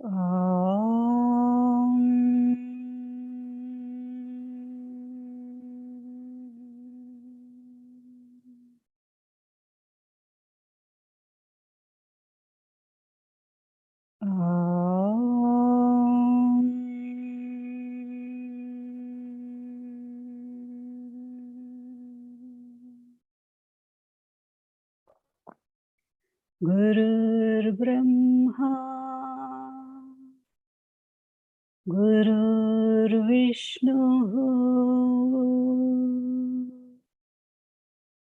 ఓం ఓం గురుర్బ్రహ్మా గురుర్విష్ణుః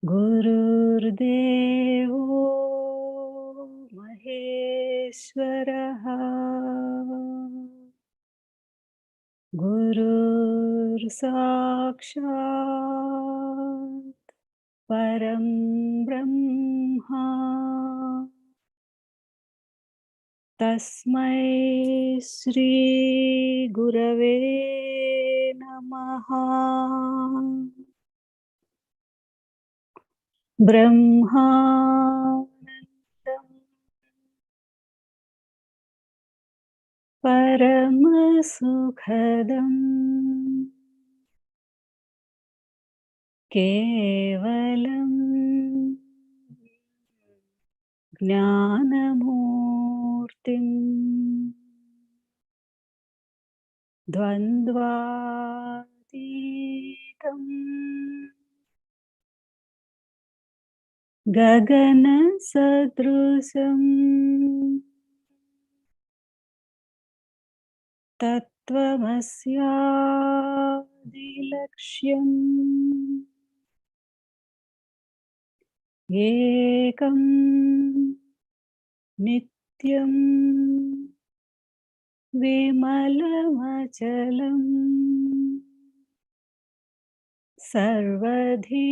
గురుర్దేవో మహేశ్వరః గురుర్సాక్షాత్ పరం బ్రహ్మ తస్మై శ్రీ గురవే నమః. బ్రహ్మానందం పరమసుఖదం కేవలం జ్ఞానమూర్తిం ద్వంద్వాతీతం గగనసదృశం తత్వమస్యాదిలక్ష్యం ఏకం నిత్యం విమలమచలం సర్వధీ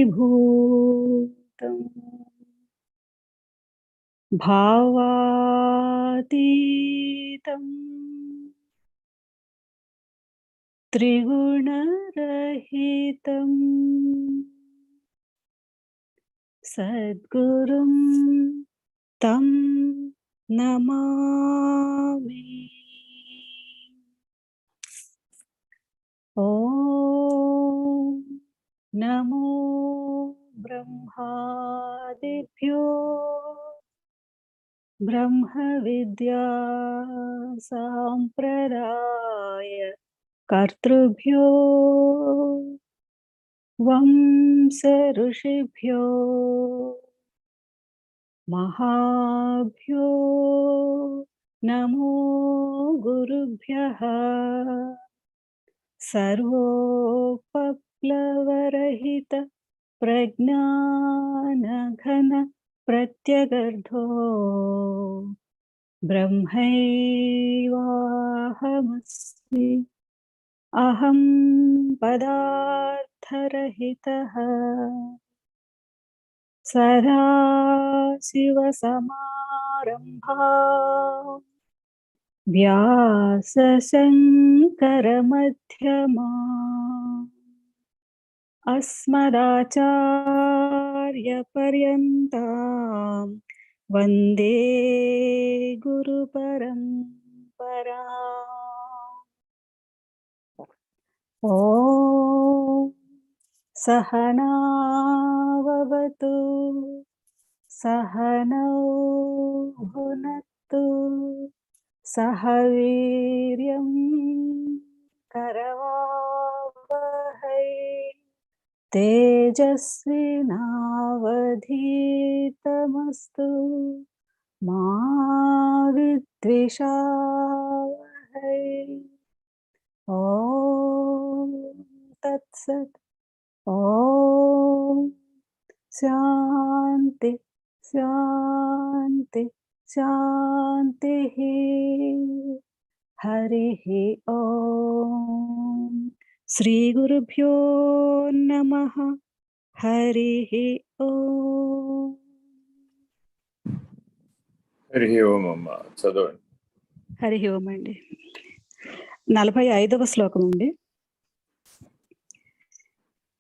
సాక్షిభూతం భావాతీతం త్రిగుణరహితం సద్గురుం తం నమామి. ఓం నమో బ్రహ్మాదిభ్యో బ్రహ్మ విద్యా సాంప్రదాయ కర్తృభ్యో వంశ ఋషిభ్యో మహాభ్యో నమో గురుభ్యః. సర్వోపప్లవరహిత ప్రజ్ఞానఘన ప్రత్యగర్ధో బ్రహ్మైవాహమస్మి. అహం పదార్థరహితః సదాశివసమారంభాః వ్యాసశంకరమధ్యమాః అస్మదాచార్యపర్యంతాం వందే గురుపరంపరాం. ఓం సహనావవతు సహనౌ భునత్తు సహ వీర్యం కరవావహై తేజస్వినావధీతమస్తు మా విద్విషావహై. ఓం తత్సత్. ఓం శాంతి శాంతి శాంతి. హరి ఓం. శ్రీ గురుభ్యో నమః. హరి ఓం. హరి ఓం అమ్మ చదవండి. హరి ఓం అండి. 45వ శ్లోకం అండి.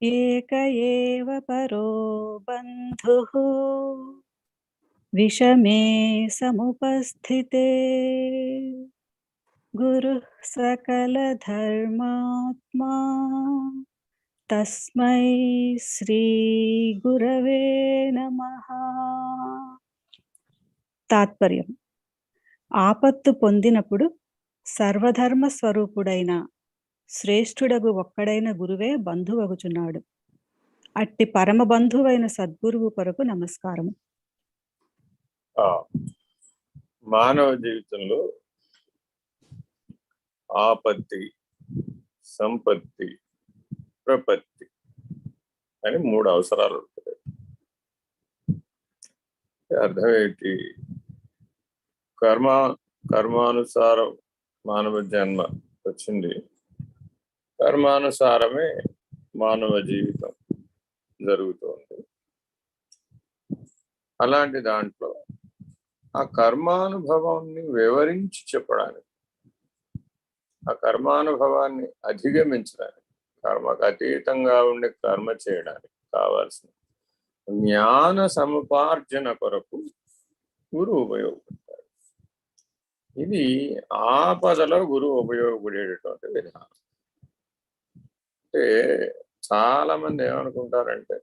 ఏక ఏవ పరో బంధుః విషమే సముపస్థితే గురుః సకల ధర్మాత్మా తస్మై శ్రీ గురవే నమః. తాత్పర్యం: ఆపత్తు పొందినప్పుడు సర్వధర్మ స్వరూపుడైన శ్రేష్ఠుడగు ఒక్కడైన గురువే బంధువగుచున్నాడు. అట్టి పరమ బంధువైన సద్గురువు కొరకు నమస్కారము. మానవ జీవితంలో ఆపత్తి, సంపత్తి, ప్రపత్తి అని 3 అవసరాలు ఉంటాయి. అర్థం ఏంటి? కర్మానుసారం మానవ జన్మ వచ్చింది. కర్మానుసారమే మానవ జీవితం జరుగుతుంది. అలాంటి దాంట్లో ఆ కర్మానుభవాన్ని వివరించి చెప్పడానికి, ఆ కర్మానుభవాన్ని అధిగమించడానికి, కర్మకు అతీతంగా ఉండి కర్మ చేయడానికి కావాల్సిన జ్ఞాన సముపార్జన కొరకు గురువు ఉపయోగపడతాడు. ఇది ఆపదలో గురువు ఉపయోగపడేటటువంటి విధానం. అంటే చాలా మంది ఏమనుకుంటారంటే,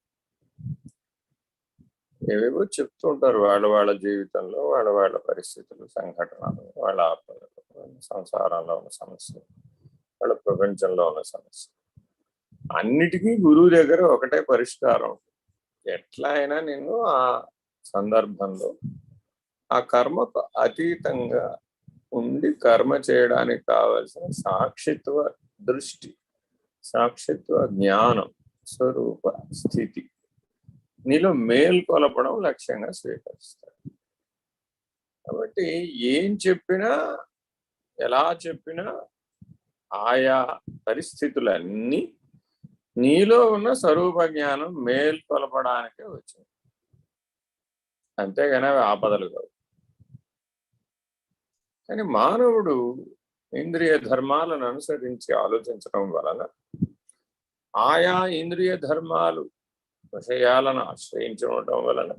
ఏవేవో చెప్తూ ఉంటారు వాళ్ళ జీవితంలో వాళ్ళ పరిస్థితులు, సంఘటనలు, వాళ్ళ ఆపదలు, సంసారంలో ఉన్న సమస్యలు, వాళ్ళ ప్రపంచంలో ఉన్న సమస్యలు అన్నిటికీ గురువు దగ్గర ఒకటే పరిష్కారం. ఎట్లా అయినా నేను ఆ సందర్భంలో ఆ కర్మకు అతీతంగా ఉండి కర్మ చేయడానికి కావలసిన సాక్షిత్వ దృష్టి, సాక్షిత్వ జ్ఞానం, స్వరూప స్థితి నీలో మేల్కొలపడం లక్ష్యంగా స్వీకరిస్తాడు. కాబట్టి ఏం చెప్పినా, ఎలా చెప్పినా ఆయా పరిస్థితులన్నీ నీలో ఉన్న స్వరూప జ్ఞానం మేల్కొలపడానికే వచ్చింది, అంతేగాని అవి ఆపదలు కావు. కానీ మానవుడు ఇంద్రియ ధర్మాలను అనుసరించి ఆలోచించడం వలన ఆయా ఇంద్రియ ధర్మాలు విషయాలను ఆశ్రయించడం వలన,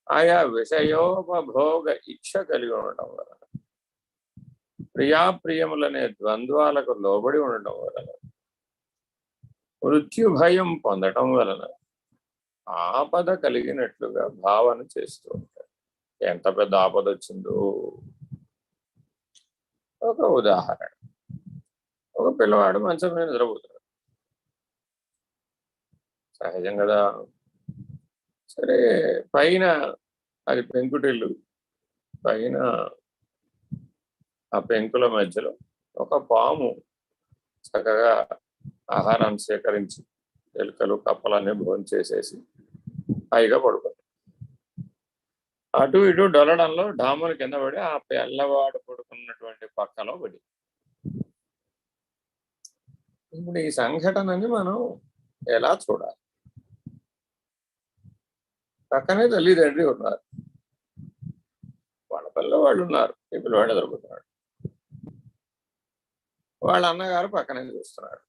ఆయా విషయోపభోగ ఇచ్ఛ కలిగి ఉండటం వలన, ప్రియాప్రియములనే ద్వంద్వాలకు లోబడి ఉండటం వలన, మృత్యు భయం పొందటం వలన ఆపద కలిగినట్లుగా భావన చేస్తూ ఉంటాడు. ఎంత పెద్ద ఆపద వచ్చిందో ఒక ఉదాహరణ. ఒక పిల్లవాడు మంచం మీద నిద్రపోతున్నాడు. సహజం కదా. సరే, పైన అది పెంకుటిల్లు, పైన ఆ పెంకుల మధ్యలో ఒక పాము చక్కగా ఆహారాన్ని సేకరించి ఎలుకలు కప్పలన్నీ భోజనం చేసేసి హాయిగా పడుకుంది. అటు ఇటు డొలడంలో డామును కింద పడి ఆ పిల్లవాడు పడుకున్నటువంటి పక్కలో పడి. ఇప్పుడు ఈ సంఘటనని మనం ఎలా చూడాలి? పక్కనే తల్లిదండ్రి ఉన్నారు, వాళ్ళ పిల్లవాళ్ళు ఉన్నారు, ఈ పిల్లవాడు ఎదురుకుతున్నాడు, వాళ్ళ అన్నగారు పక్కనే చూస్తున్నాడు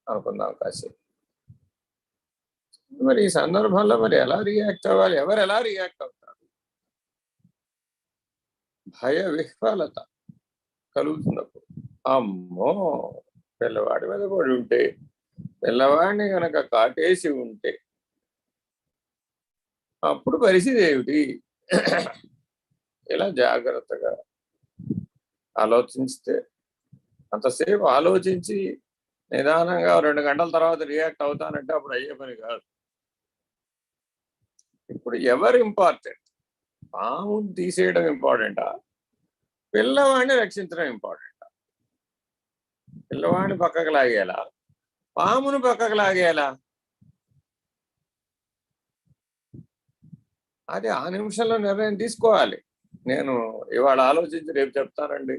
అనుకుందాం కాసేపు. మరి ఈ సందర్భంలో మరి ఎలా రియాక్ట్ అవ్వాలి? ఎవరు ఎలా రియాక్ట్ అవుతారు? భయ విహ్వలత కలుగుతున్నప్పుడు, అమ్మో పిల్లవాడి మీద పడి ఉంటే, పిల్లవాడిని కనుక కాటేసి ఉంటే అప్పుడు పరిస్థితి ఏమిటి? ఇలా జాగ్రత్తగా ఆలోచిస్తే, అంతసేపు ఆలోచించి నిదానంగా 2 గంటల తర్వాత రియాక్ట్ అవుతానంటే అప్పుడు అయ్యే పని కాదు. ఇప్పుడు ఎవరు ఇంపార్టెంట్? పాముని తీసేయడం ఇంపార్టెంటా? పిల్లవాడిని రక్షించడం ఇంపార్టెంటా? పిల్లవాడిని పక్కకు లాగేలా, పామును పక్కకు లాగేలా? అది ఆ నిమిషంలో నిర్ణయం తీసుకోవాలి. నేను ఇవాళ ఆలోచించి రేపు చెప్తానండి,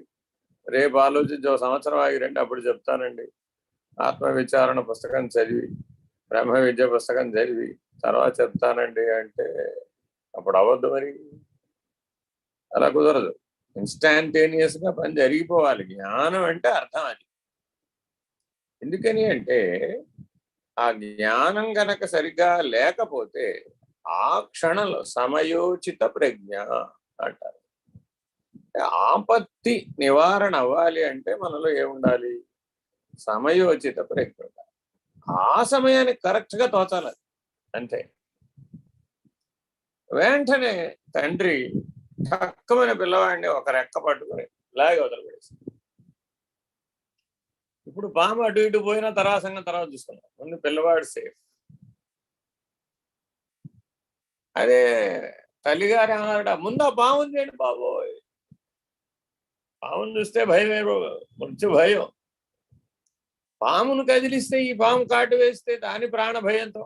రేపు ఆలోచించి 1 సంవత్సరం ఆగి రండి అప్పుడు చెప్తానండి, ఆత్మవిచారణ పుస్తకం చదివి, బ్రహ్మ విద్య పుస్తకం చదివి తర్వాత చెప్తానండి అంటే అప్పుడు అవ్వద్దు. మరి అలా కుదరదు. ఇన్స్టాంటేనియస్ గా పని జరిగిపోవాలి. జ్ఞానం అంటే అర్థం అది. ఎందుకని అంటే ఆ జ్ఞానం గనక సరిగ్గా లేకపోతే ఆ క్షణంలో సమయోచిత ప్రజ్ఞ అంటారు. ఆపత్తి నివారణ అవ్వాలి అంటే మనలో ఏముండాలి? సమయోచిత ప్రజ్ఞ ఉండాలి. ఆ సమయానికి కరెక్ట్ గా తోచాలి, అంతే. వెంటనే తండ్రి తక్కువైన పిల్లవాడిని ఒక రెక్క పట్టుకుని లాగి వదలబడేసి, ఇప్పుడు పాము అటు ఇటు పోయినా తర్వాత సంగతి తర్వాత చూసుకున్నాం, ముందు పిల్లవాడు సేఫ్. అదే తల్లిగారు ఏమన్నారట, ముందు ఆ పాముని చేయండి బాబోయ్, పామును చూస్తే భయమే, మృత్యు భయం. పామును కదిలిస్తే, ఈ పాము కాటు వేస్తే దాని ప్రాణ భయంతో,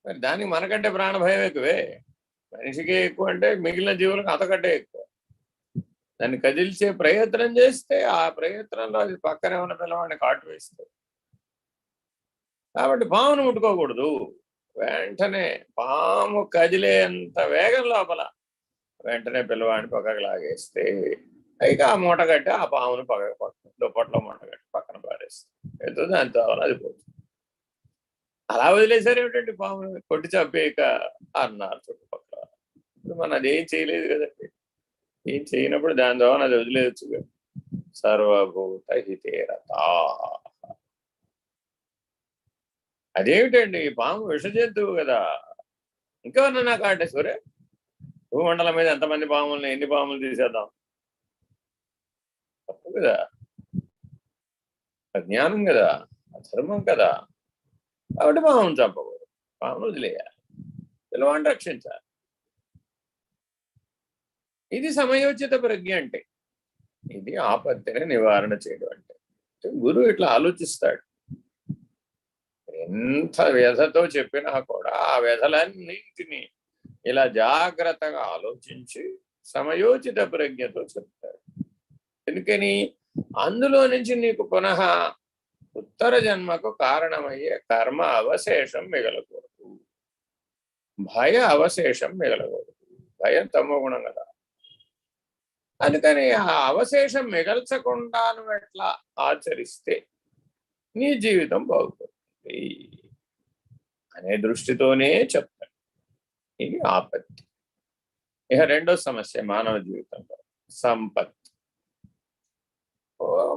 మరి దానికి మనకంటే ప్రాణ భయం ఎక్కువే. మనిషికే ఎక్కువ అంటే మిగిలిన జీవులకు అంతకంటే ఎక్కువ. దాన్ని కదిల్చే ప్రయత్నం చేస్తే ఆ ప్రయత్నంలో అది పక్కనే ఉన్న పిల్లవాడిని కాటు వేస్తుంది. కాబట్టి పామును ముట్టుకోకూడదు. వెంటనే పాము కదిలేంత వేగం లోపల వెంటనే పిల్లవాడిని పక్కకు లాగేస్తే ఇక ఆ మూట కట్టి ఆ పామును పక్కకు దుప్పట్లో మూట కట్టి పక్కన పారేస్తుంది. ఎంతో దాంతో అది పోతుంది. అలా వదిలేసారు ఏమిటండి పామును, కొట్టి చంపేయక అన్నారు చుట్టుపక్కల. ఇప్పుడు మనం అది ఏం చేయలేదు కదండి. ఏం చేయనప్పుడు దాని ద్వారా అది వదిలేయచ్చు కదా. సర్వభూత హితేరత. అదేమిటండి, పాము విష జంతువు కదా, ఇంకెవరన్నా నాకు ఆటేశ్వరే, భూమండలం మీద ఎంతమంది పాముల్ని, ఎన్ని పాములు తీసేద్దాం, తప్పు కదా, అజ్ఞానం కదా, అధర్మం కదా. కాబట్టి పామును చంపకూడదు, పామును వదిలేయాలి, పిల్లవాడిని రక్షించాలి. ఇది సమయోచిత ప్రజ్ఞ అంటే, ఇది ఆపత్తిని నివారణ చేయడం అంటే. గురువు ఇట్లా ఆలోచిస్తాడు. ఎంత వ్యధతో చెప్పినా కూడా ఆ వ్యధలన్నింటినీ ఇలా జాగ్రత్తగా ఆలోచించి సమయోచిత ప్రజ్ఞతో చెప్తాడు. ఎందుకని? అందులో నుంచి నీకు పునః ఉత్తర జన్మకు కారణమయ్యే కర్మ అవశేషం మిగలకూడదు, భయ అవశేషం మిగలకూడదు. భయం తమో గుణం కదా. అందుకని ఆ అవశేషం మిగల్చకుండా నువ్వు ఎట్లా ఆచరిస్తే నీ జీవితం బాగుంటుంది అనే దృష్టితోనే చెప్తాడు. ఇది ఆపత్తి. ఇక రెండో సమస్య మానవ జీవితంలో సంపత్.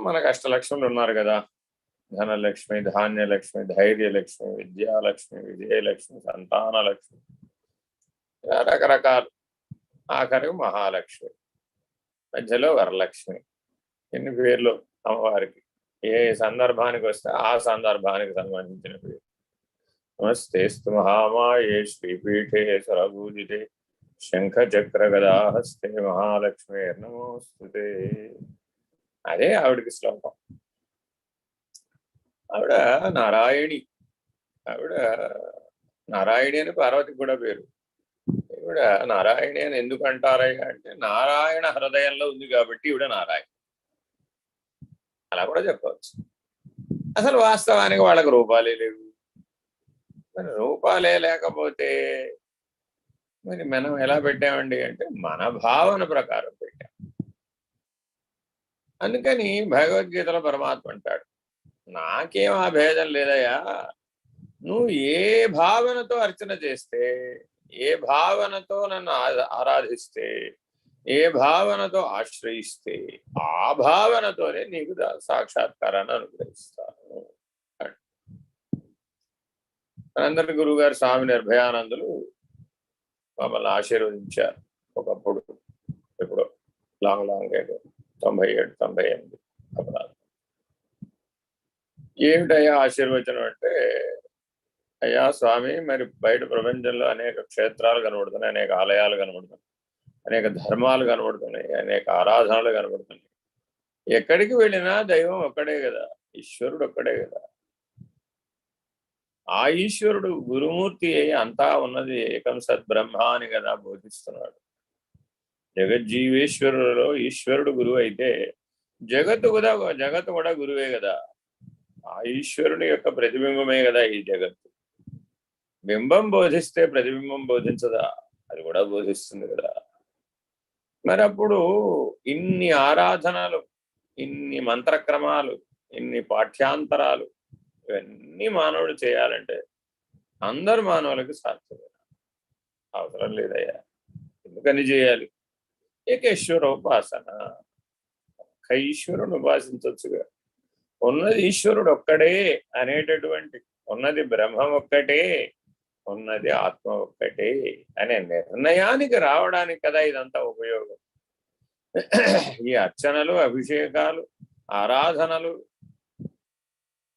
మనకు అష్టలక్ష్ములు ఉన్నారు కదా, ధనలక్ష్మి, ధాన్యలక్ష్మి, ధైర్యలక్ష్మి, విద్యాలక్ష్మి, విజయలక్ష్మి, సంతానలక్ష్మి, రకరకాలు. ఆఖరికి మహాలక్ష్మి, మధ్యలో వరలక్ష్మి. ఎన్ని పేర్లు అమ్మవారికి, ఏ సందర్భానికి వస్తే ఆ సందర్భానికి సంబంధించిన పేరు. నమస్తేస్తు మహామాయే శ్రీపీఠే సరభూజితే శంఖ చక్ర గదాహస్తే మహాలక్ష్మి నమోస్తుతే. అదే ఆవిడికి శ్లోకం. ఆవిడ నారాయణి. ఆవిడ నారాయణి అని పార్వతికి కూడా పేరు. ఈవిడ నారాయణి అని ఎందుకు అంటారయ్యా అంటే, నారాయణ హృదయంలో ఉంది కాబట్టి ఈవిడ నారాయణ. అలా కూడా చెప్పవచ్చు. అసలు వాస్తవానికి వాళ్ళకి రూపాలే లేవు. మరి రూపాలే లేకపోతే మరి మనం ఎలా పెట్టామండి అంటే, మన భావన ప్రకారం పెట్టాం. అందుకని భగవద్గీతలో పరమాత్మ అంటాడు, నాకేం ఆ భేదం లేదయ్యా, నువ్వు ఏ భావనతో అర్చన చేస్తే, ఏ భావనతో నన్ను ఆరాధిస్తే, ఏ భావనతో ఆశ్రయిస్తే ఆ భావనతోనే నీకు సాక్షాత్కారాన్ని అనుగ్రహిస్తాను. మనందరి గురువు గారు స్వామి నిర్భయానందులు మమ్మల్ని ఆశీర్వదించారు ఒకప్పుడు. ఇప్పుడు లాంగ్ ఏదో 97, 98 అపరాధం. ఏమిటయ్యా ఆశీర్వచనం అంటే, అయ్యా స్వామి, మరి బయట ప్రపంచంలో అనేక క్షేత్రాలు కనబడుతున్నాయి, అనేక ఆలయాలు కనబడుతున్నాయి, అనేక ధర్మాలు కనబడుతున్నాయి, అనేక ఆరాధనలు కనబడుతున్నాయి. ఎక్కడికి వెళ్ళినా దైవం ఒక్కడే కదా, ఈశ్వరుడు ఒక్కడే కదా. ఆ ఈశ్వరుడు గురుమూర్తి అయి అంతా ఉన్నది ఏకం సద్బ్రహ్మ అని కదా బోధిస్తున్నాడు. జగజ్జీవేశ్వరులలో ఈశ్వరుడు గురువు అయితే జగత్తు కూడా గురువే కదా. ఆ ఈశ్వరుని యొక్క ప్రతిబింబమే కదా ఈ జగత్తు. బింబం బోధిస్తే ప్రతిబింబం బోధించదా? అది కూడా బోధిస్తుంది కదా. మరి అప్పుడు ఇన్ని ఆరాధనలు, ఇన్ని మంత్రక్రమాలు, ఇన్ని పాఠ్యాంతరాలు, ఇవన్నీ మానవుడు చేయాలంటే అందరు మానవులకు సాధ్యమే, అవసరం లేదయ్యా. ఎందుకని చేయాలి? ఏకేశ్వరోపాసన, ఒక్క ఈశ్వరుని ఉపాసించవచ్చుగా. ఉన్నది ఈశ్వరుడు ఒక్కడే అనేటటువంటి, ఉన్నది బ్రహ్మం ఒక్కటే, ఉన్నది ఆత్మ ఒక్కటే అనే నిర్ణయానికి రావడానికి కదా ఇదంతా ఉపయోగం. ఈ అర్చనలు, అభిషేకాలు, ఆరాధనలు,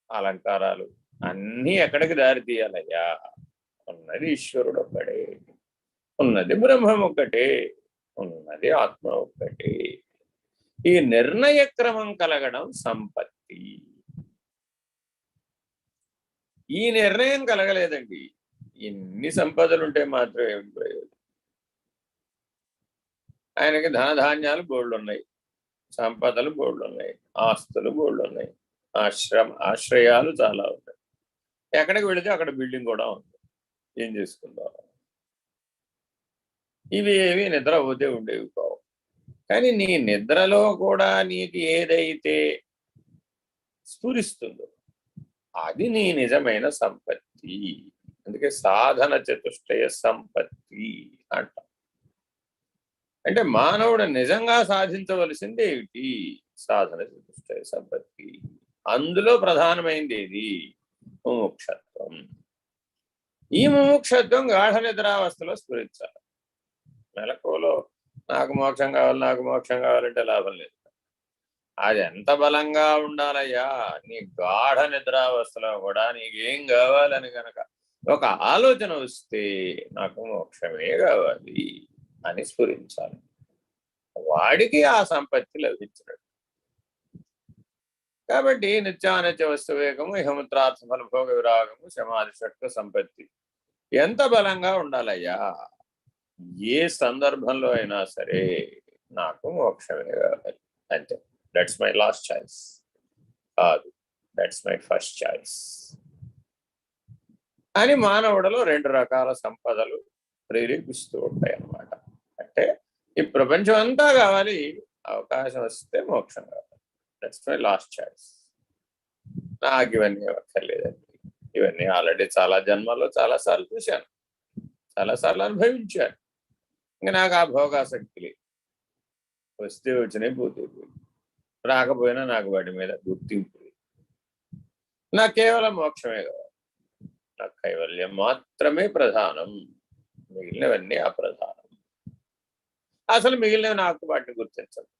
అలంకారాలు అన్నీ ఎక్కడికి దారి తీయాలయ్యా? ఉన్నది ఈశ్వరుడు ఒక్కడే, ఉన్నది బ్రహ్మం ఒక్కటే, ఉన్నది ఆత్మ ఒక్కటే. ఈ నిర్ణయ క్రమం కలగడం సంపత్తి. ఈ నిర్ణయం కలగలేదండి, ఎన్ని సంపదలుంటే మాత్రం ఏం ప్రయోజనం? ఆయనకి ధనధాన్యాలు బోళ్ళున్నాయి, సంపదలు బోళ్ళున్నాయి, ఆస్తులు బోళ్ళున్నాయి, ఆశ్రయాలు చాలా ఉన్నాయి. ఎక్కడికి వెళితే అక్కడ బిల్డింగ్ కూడా ఉంది. ఏం చేసుకుందాం? ఇవి ఏవి నిద్ర పోతే ఉండేవి కావు. కానీ నీ నిద్రలో కూడా నీకు ఏదైతే స్ఫురిస్తుందో అది నీ నిజమైన సంపత్తి. అందుకే సాధన చతుష్టయ సంపత్తి అంట. అంటే మానవుడు నిజంగా సాధించవలసింది ఏమిటి? సాధన చతుష్టయ సంపత్తి. అందులో ప్రధానమైంది ఏది? ముముక్షత్వం. ఈ ముముక్షత్వం గాఢ నిద్రావస్థలో స్ఫురించాలి. మెలకువలో నాకు మోక్షం కావాలి, నాకు మోక్షం కావాలంటే లాభం లేదు. అది ఎంత బలంగా ఉండాలయ్యా? నీ గాఢ నిద్రావస్థలో కూడా నీకేం కావాలని కనుక ఒక ఆలోచన వస్తే నాకు మోక్షమే కావాలి అని స్ఫురించాలి. వాడికి ఆ సంపత్తి లభించినట్టు. కాబట్టి నిత్యానిత్య వస్తు వేగము, ఇహముత్రార్థ ఫలభోగ విరాగము, సమాధి షట్క సంపత్తి ఎంత బలంగా ఉండాలయ్యా? ఏ సందర్భంలో అయినా సరే నాకు మోక్షమే కావాలి అంతే. దట్స్ మై లాస్ట్ చాయిస్ కాదు, దట్స్ మై ఫస్ట్ చాయిస్ అని మానవుడిలో రెండు రకాల సంపదలు ప్రేరేపిస్తూ ఉంటాయి అన్నమాట. అంటే ఈ ప్రపంచం అంతా కావాలి, అవకాశం వస్తే మోక్షం కావాలి. That's my last choice. నాకు ఇవన్నీ అక్కర్లేదండి. ఇవన్నీ ఆల్రెడీ చాలా జన్మల్లో చాలాసార్లు చూశాను, చాలాసార్లు అనుభవించాను. ఇంకా నాకు ఆ భోగాసక్తి లేదు. వస్తే వచ్చినాయి, పోతే పోయి, రాకపోయినా నాకు వాటి మీద గుర్తింపు లేదు. నాకు కేవలం మోక్షమే కావాలి. నాకు కైవల్యం మాత్రమే ప్రధానం, మిగిలినవన్నీ అప్రధానం. అసలు మిగిలినవి నాకు వాటిని గుర్తించదు,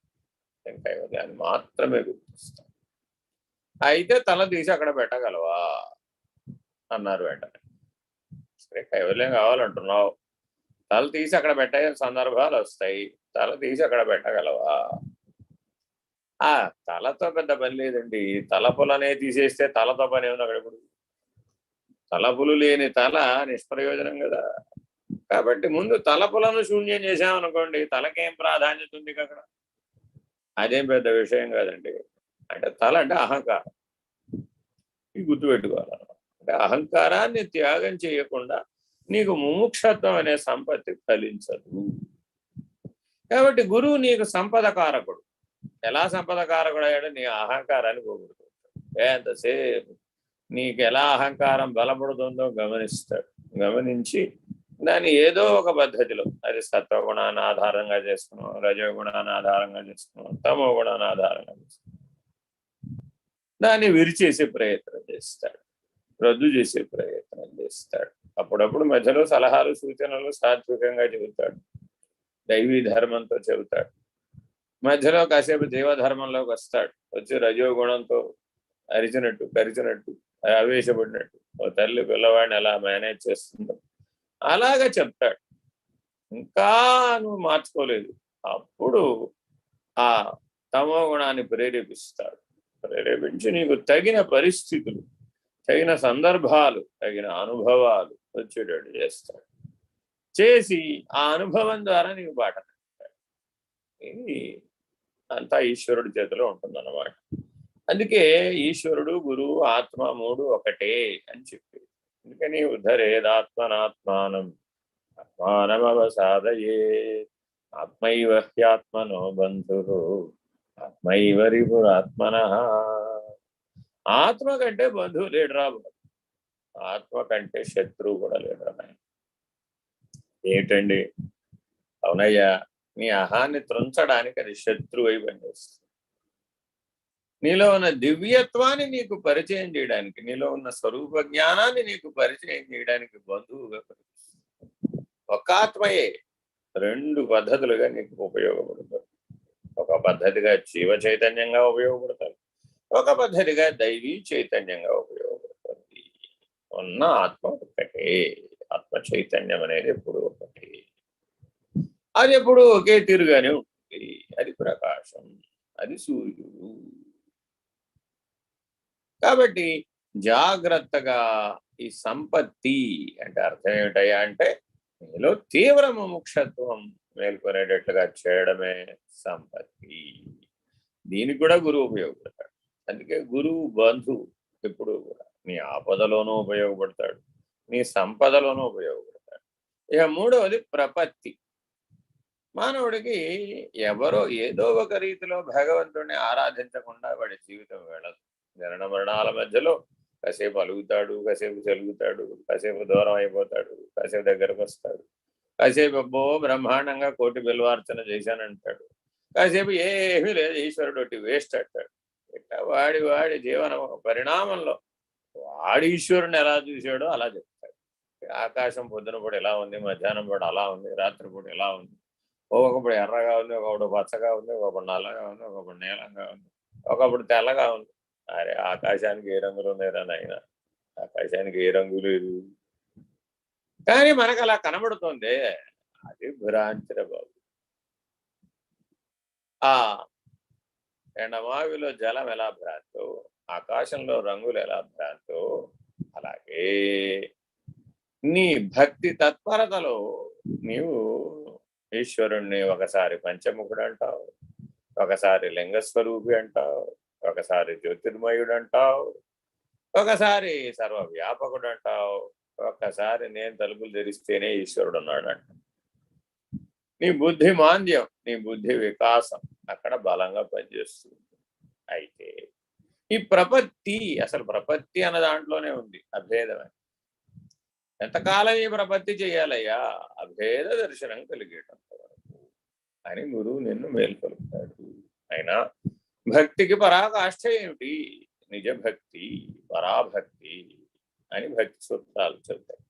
నేను కైవల్యాన్ని మాత్రమే గుర్తిస్తాను. అయితే తల తీసి అక్కడ పెట్టగలవా అన్నారు వెంటనే. సరే, కైవల్యం కావాలంటున్నావు, తల తీసి అక్కడ పెట్టే సందర్భాలు వస్తాయి, తల తీసి అక్కడ పెట్టగలవా? ఆ తలతో పెద్ద పని లేదండి. తలపులనే తీసేస్తే తలతో పని ఏముంది అక్కడ? ఇప్పుడు తలపులు లేని తల నిష్ప్రయోజనం కదా. కాబట్టి ముందు తలపులను శూన్యం చేశామనుకోండి, తలకేం ప్రాధాన్యత ఉంది అక్కడ? అదేం పెద్ద విషయం కాదండి. అంటే తల అంటే అహంకారం, ఇది గుర్తుపెట్టుకోవాలన్నమాట. అంటే అహంకారాన్ని త్యాగం చేయకుండా నీకు ముముక్షత్వం అనే సంపత్తి ఫలించదు. కాబట్టి గురువు నీకు సంపద కారకుడు. ఎలా సంపద కారకుడు అయ్యాడు? నీ అహంకారాన్ని పోగొడుతాడు. ఎంతసేపు నీకు ఎలా అహంకారం బలపడుతుందో గమనిస్తాడు. గమనించి దాన్ని ఏదో ఒక పద్ధతిలో, అది సత్వగుణాన్ని ఆధారంగా చేసుకున్నాం, రజోగుణాన్ని ఆధారంగా చేసుకున్నాం, తమో గుణాన్ని ఆధారంగా చేసుకున్నాం, దాన్ని విరిచేసే ప్రయత్నం చేస్తాడు, రద్దు చేసే ప్రయత్నం చేస్తాడు. అప్పుడప్పుడు మధ్యలో సలహాలు, సూచనలు సాత్వికంగా చెబుతాడు, దైవీ ధర్మంతో చెబుతాడు. మధ్యలో కాసేపు జీవధర్మంలోకి వస్తాడు, వచ్చి రజోగుణంతో అరిచినట్టు కరిచినట్టు ఆవేశపడినట్టు ఓ తల్లి పిల్లవాడిని ఎలా మేనేజ్ చేస్తుందో అలాగా చెప్తాడు. ఇంకా నువ్వు మార్చుకోలేదు, అప్పుడు ఆ తమో గుణాన్ని ప్రేరేపిస్తాడు. ప్రేరేపించి నీకు తగిన పరిస్థితులు, తగిన సందర్భాలు, తగిన అనుభవాలు వచ్చేటట్టు చేస్తాడు. చేసి ఆ అనుభవం ద్వారా నీకు బాట నడుపుతాడు. ఇది అంతా ఈశ్వరుడి చేతిలో ఉంటుందన్నమాట. అందుకే ఈశ్వరుడు, గురువు, ఆత్మ మూడు ఒకటే అని చెప్పి, అందుకని ఉద్ధరేదాత్మనాత్మానం ఆత్మానమవసాదయే ఆత్మైవ హ్యాత్మనో బంధు ఆత్మైవ రిపురాత్మన. ఆత్మ కంటే బంధువు లేడు రా. ఆత్మ కంటే శత్రువు కూడా లేడు ఆయన. ఏమిటండి? అవునయ్యా, నీ అహాన్ని త్రుంచడానికి అది శత్రువు అయి పనిచేస్తుంది. నీలో ఉన్న దివ్యత్వాన్ని నీకు పరిచయం చేయడానికి, నీలో ఉన్న స్వరూప జ్ఞానాన్ని నీకు పరిచయం చేయడానికి బంధువుగా పనిచేస్తుంది. ఒక ఆత్మయే రెండు పద్ధతులుగా నీకు ఉపయోగపడుతుంది. ఒక పద్ధతిగా జీవ చైతన్యంగా ఉపయోగపడతారు, ఒక పద్ధతిగా దైవీ చైతన్యంగా ఉపయోగపడుతుంది. ఉన్న ఆత్మ ఒక్కటే. ఆత్మ చైతన్యం అనేది ఎప్పుడు ఒకటి, అది ఎప్పుడు ఒకే తీరుగానే ఉంటుంది. అది ప్రకాశం, అది సూర్యుడు. కాబట్టి జాగ్రత్తగా ఈ సంపత్తి అంటే అర్థం ఏమిటయ్యా అంటే, నీలో తీవ్ర ముముక్షత్వం మేల్కొనేటట్లుగా చేయడమే సంపత్తి. దీనికి కూడా గురువు ఉపయోగపడతాడు. అందుకే గురువు బంధువు ఎప్పుడు కూడా నీ ఆపదలోనూ ఉపయోగపడతాడు, నీ సంపదలోనూ ఉపయోగపడతాడు. ఇక మూడవది ప్రపత్తి. మానవుడికి ఎవరో ఏదో ఒక రీతిలో భగవంతుడిని ఆరాధించకుండా వాడి జీవితం వెళ్ళదు. జనన మరణాల మధ్యలో కాసేపు అలుగుతాడు, కాసేపు చెలుగుతాడు, కాసేపు దూరం అయిపోతాడు, కాసేపు దగ్గరకు వస్తాడు, కాసేపు అబ్బో బ్రహ్మాండంగా కోటి బిల్వార్చన చేశానంటాడు, కాసేపు ఏమీ లేదు ఈశ్వరుడు ఒకటి వేస్ట్ అంటాడు. ఇట్లా వాడి వాడి జీవన పరిణామంలో వాడి ఈశ్వరుని ఎలా చూశాడో అలా చెప్తాడు. ఆకాశం పొద్దున పూట ఎలా ఉంది, మధ్యాహ్నం పూట అలా ఉంది, రాత్రిపూట ఎలా ఉంది, ఒకప్పుడు ఎర్రగా ఉంది, ఒకప్పుడు పచ్చగా ఉంది, ఒకప్పుడు నల్లగా ఉంది, ఒకప్పుడు నీలంగా ఉంది, ఒకప్పుడు తెల్లగా ఉంది. అరే ఆకాశానికి ఏ రంగులు ఉన్నాయిరా నాయన? ఆకాశానికి ఏ రంగు లేదు. కానీ మనకు అలా కనబడుతుంది. అది భ్రాంతిర బాబు. ఆ ఎండమావిలో జలం ఎలా భ్రాంతో, ఆకాశంలో రంగులు ఎలా భ్రాంతో, అలాగే నీ భక్తి తత్పరతలో నీవు ఈశ్వరుణ్ణి ఒకసారి పంచముఖుడు అంటావు, ఒకసారి లింగస్వరూపి అంటావు, ఒకసారి జ్యోతిర్మయుడు అంటావు, ఒకసారి సర్వవ్యాపకుడు అంటావు, ఒక్కసారి నేను తలుపులు తెరిస్తేనే ఈశ్వరుడు ఉన్నాడు అంట. నీ బుద్ధి మాంద్యం, నీ బుద్ధి వికాసం అక్కడ బలంగా పనిచేస్తుంది. అయితే ఈ ప్రపత్తి, అసలు ప్రపత్తి అన్న దాంట్లోనే ఉంది అభేదమే. ఎంతకాలం ఈ ప్రపత్తి చేయాలయ్యా? అభేద దర్శనం కలిగేటంత వరకు అని గురువు నిన్ను మేల్కొలుపుతాడు. అయినా భక్తికి పరాకాష్ఠ ఏమిటి? నిజ భక్తి, పరాభక్తి అని భక్తి సూత్రాలు చెబుతాయి.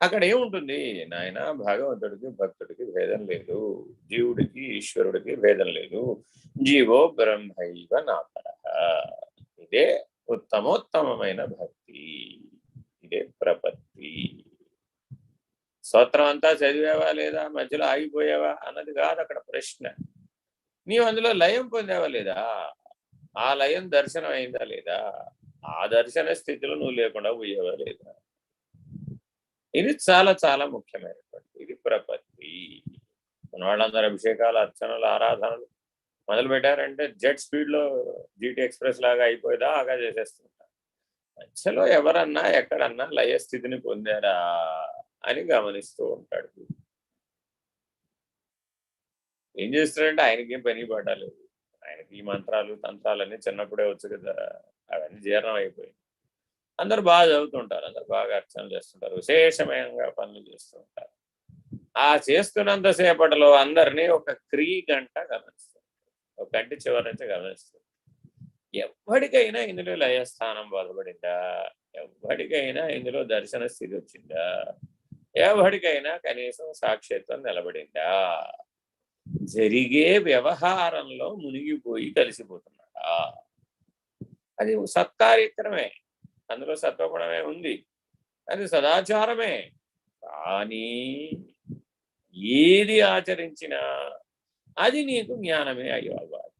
అక్కడ ఏముంటుంది నాయన? భగవంతుడికి భక్తుడికి భేదం లేదు, జీవుడికి ఈశ్వరుడికి భేదం లేదు. జీవో బ్రహ్మైవ నాపరః. ఇదే ఉత్తమోత్తమైన భక్తి, ఇదే ప్రపత్తి. స్తోత్రం అంతా చదివావా లేదా, మధ్యలో ఆగిపోయావా అన్నది కాదు అక్కడ ప్రశ్న. నీవు అందులో లయం పొందావా లేదా, ఆ లయం దర్శనం అయిందా లేదా, ఆ దర్శన స్థితిలో నువ్వు లేకుండా పోయావా లేదా, ఇది చాలా చాలా ముఖ్యమైనటువంటి ఇది ప్రపత్తి. మన వాళ్ళందరూ అభిషేకాలు, అర్చనలు, ఆరాధనలు మొదలు పెట్టారంటే జెట్ స్పీడ్ లో జీటీ ఎక్స్ప్రెస్ లాగా అయిపోయేదా ఆగా చేసేస్తుంటారు. మధ్యలో ఎవరన్నా ఎక్కడన్నా లయ స్థితిని పొందారా అని గమనిస్తూ ఉంటాడు. ఏం చేస్తాడంటే ఆయనకేం పని పడాలేదు, ఆయనకి ఈ మంత్రాలు తంత్రాలన్నీ చిన్నప్పుడే వచ్చు కదా, అవన్నీ జీర్ణం అయిపోయింది. అందరు బాగా చదువుతుంటారు, అందరు బాగా అర్చనలు చేస్తుంటారు, విశేషమయంగా పనులు చేస్తూ ఉంటారు. ఆ చేస్తున్నంతసేపటిలో అందరినీ ఒక గంట గమనిస్తారు, ఒక కంటి చివరి నుంచి గమనిస్తారు. ఎవ్వడికైనా ఇందులో లయస్థానం బలపడిందా, ఎవ్వడికైనా ఇందులో దర్శన స్థితి వచ్చిందా, ఎవడికైనా కనీసం సాక్షిత్వం నిలబడిందా, జరిగే వ్యవహారంలో మునిగిపోయి కలిసిపోతున్నాడా? అది సత్కార్యక్రమే, అందులో సత్వగుణమే ఉంది, అది సదాచారమే. కానీ ఏది ఆచరించినా అది నీకు జ్ఞానమే అయి అవ్వాలి.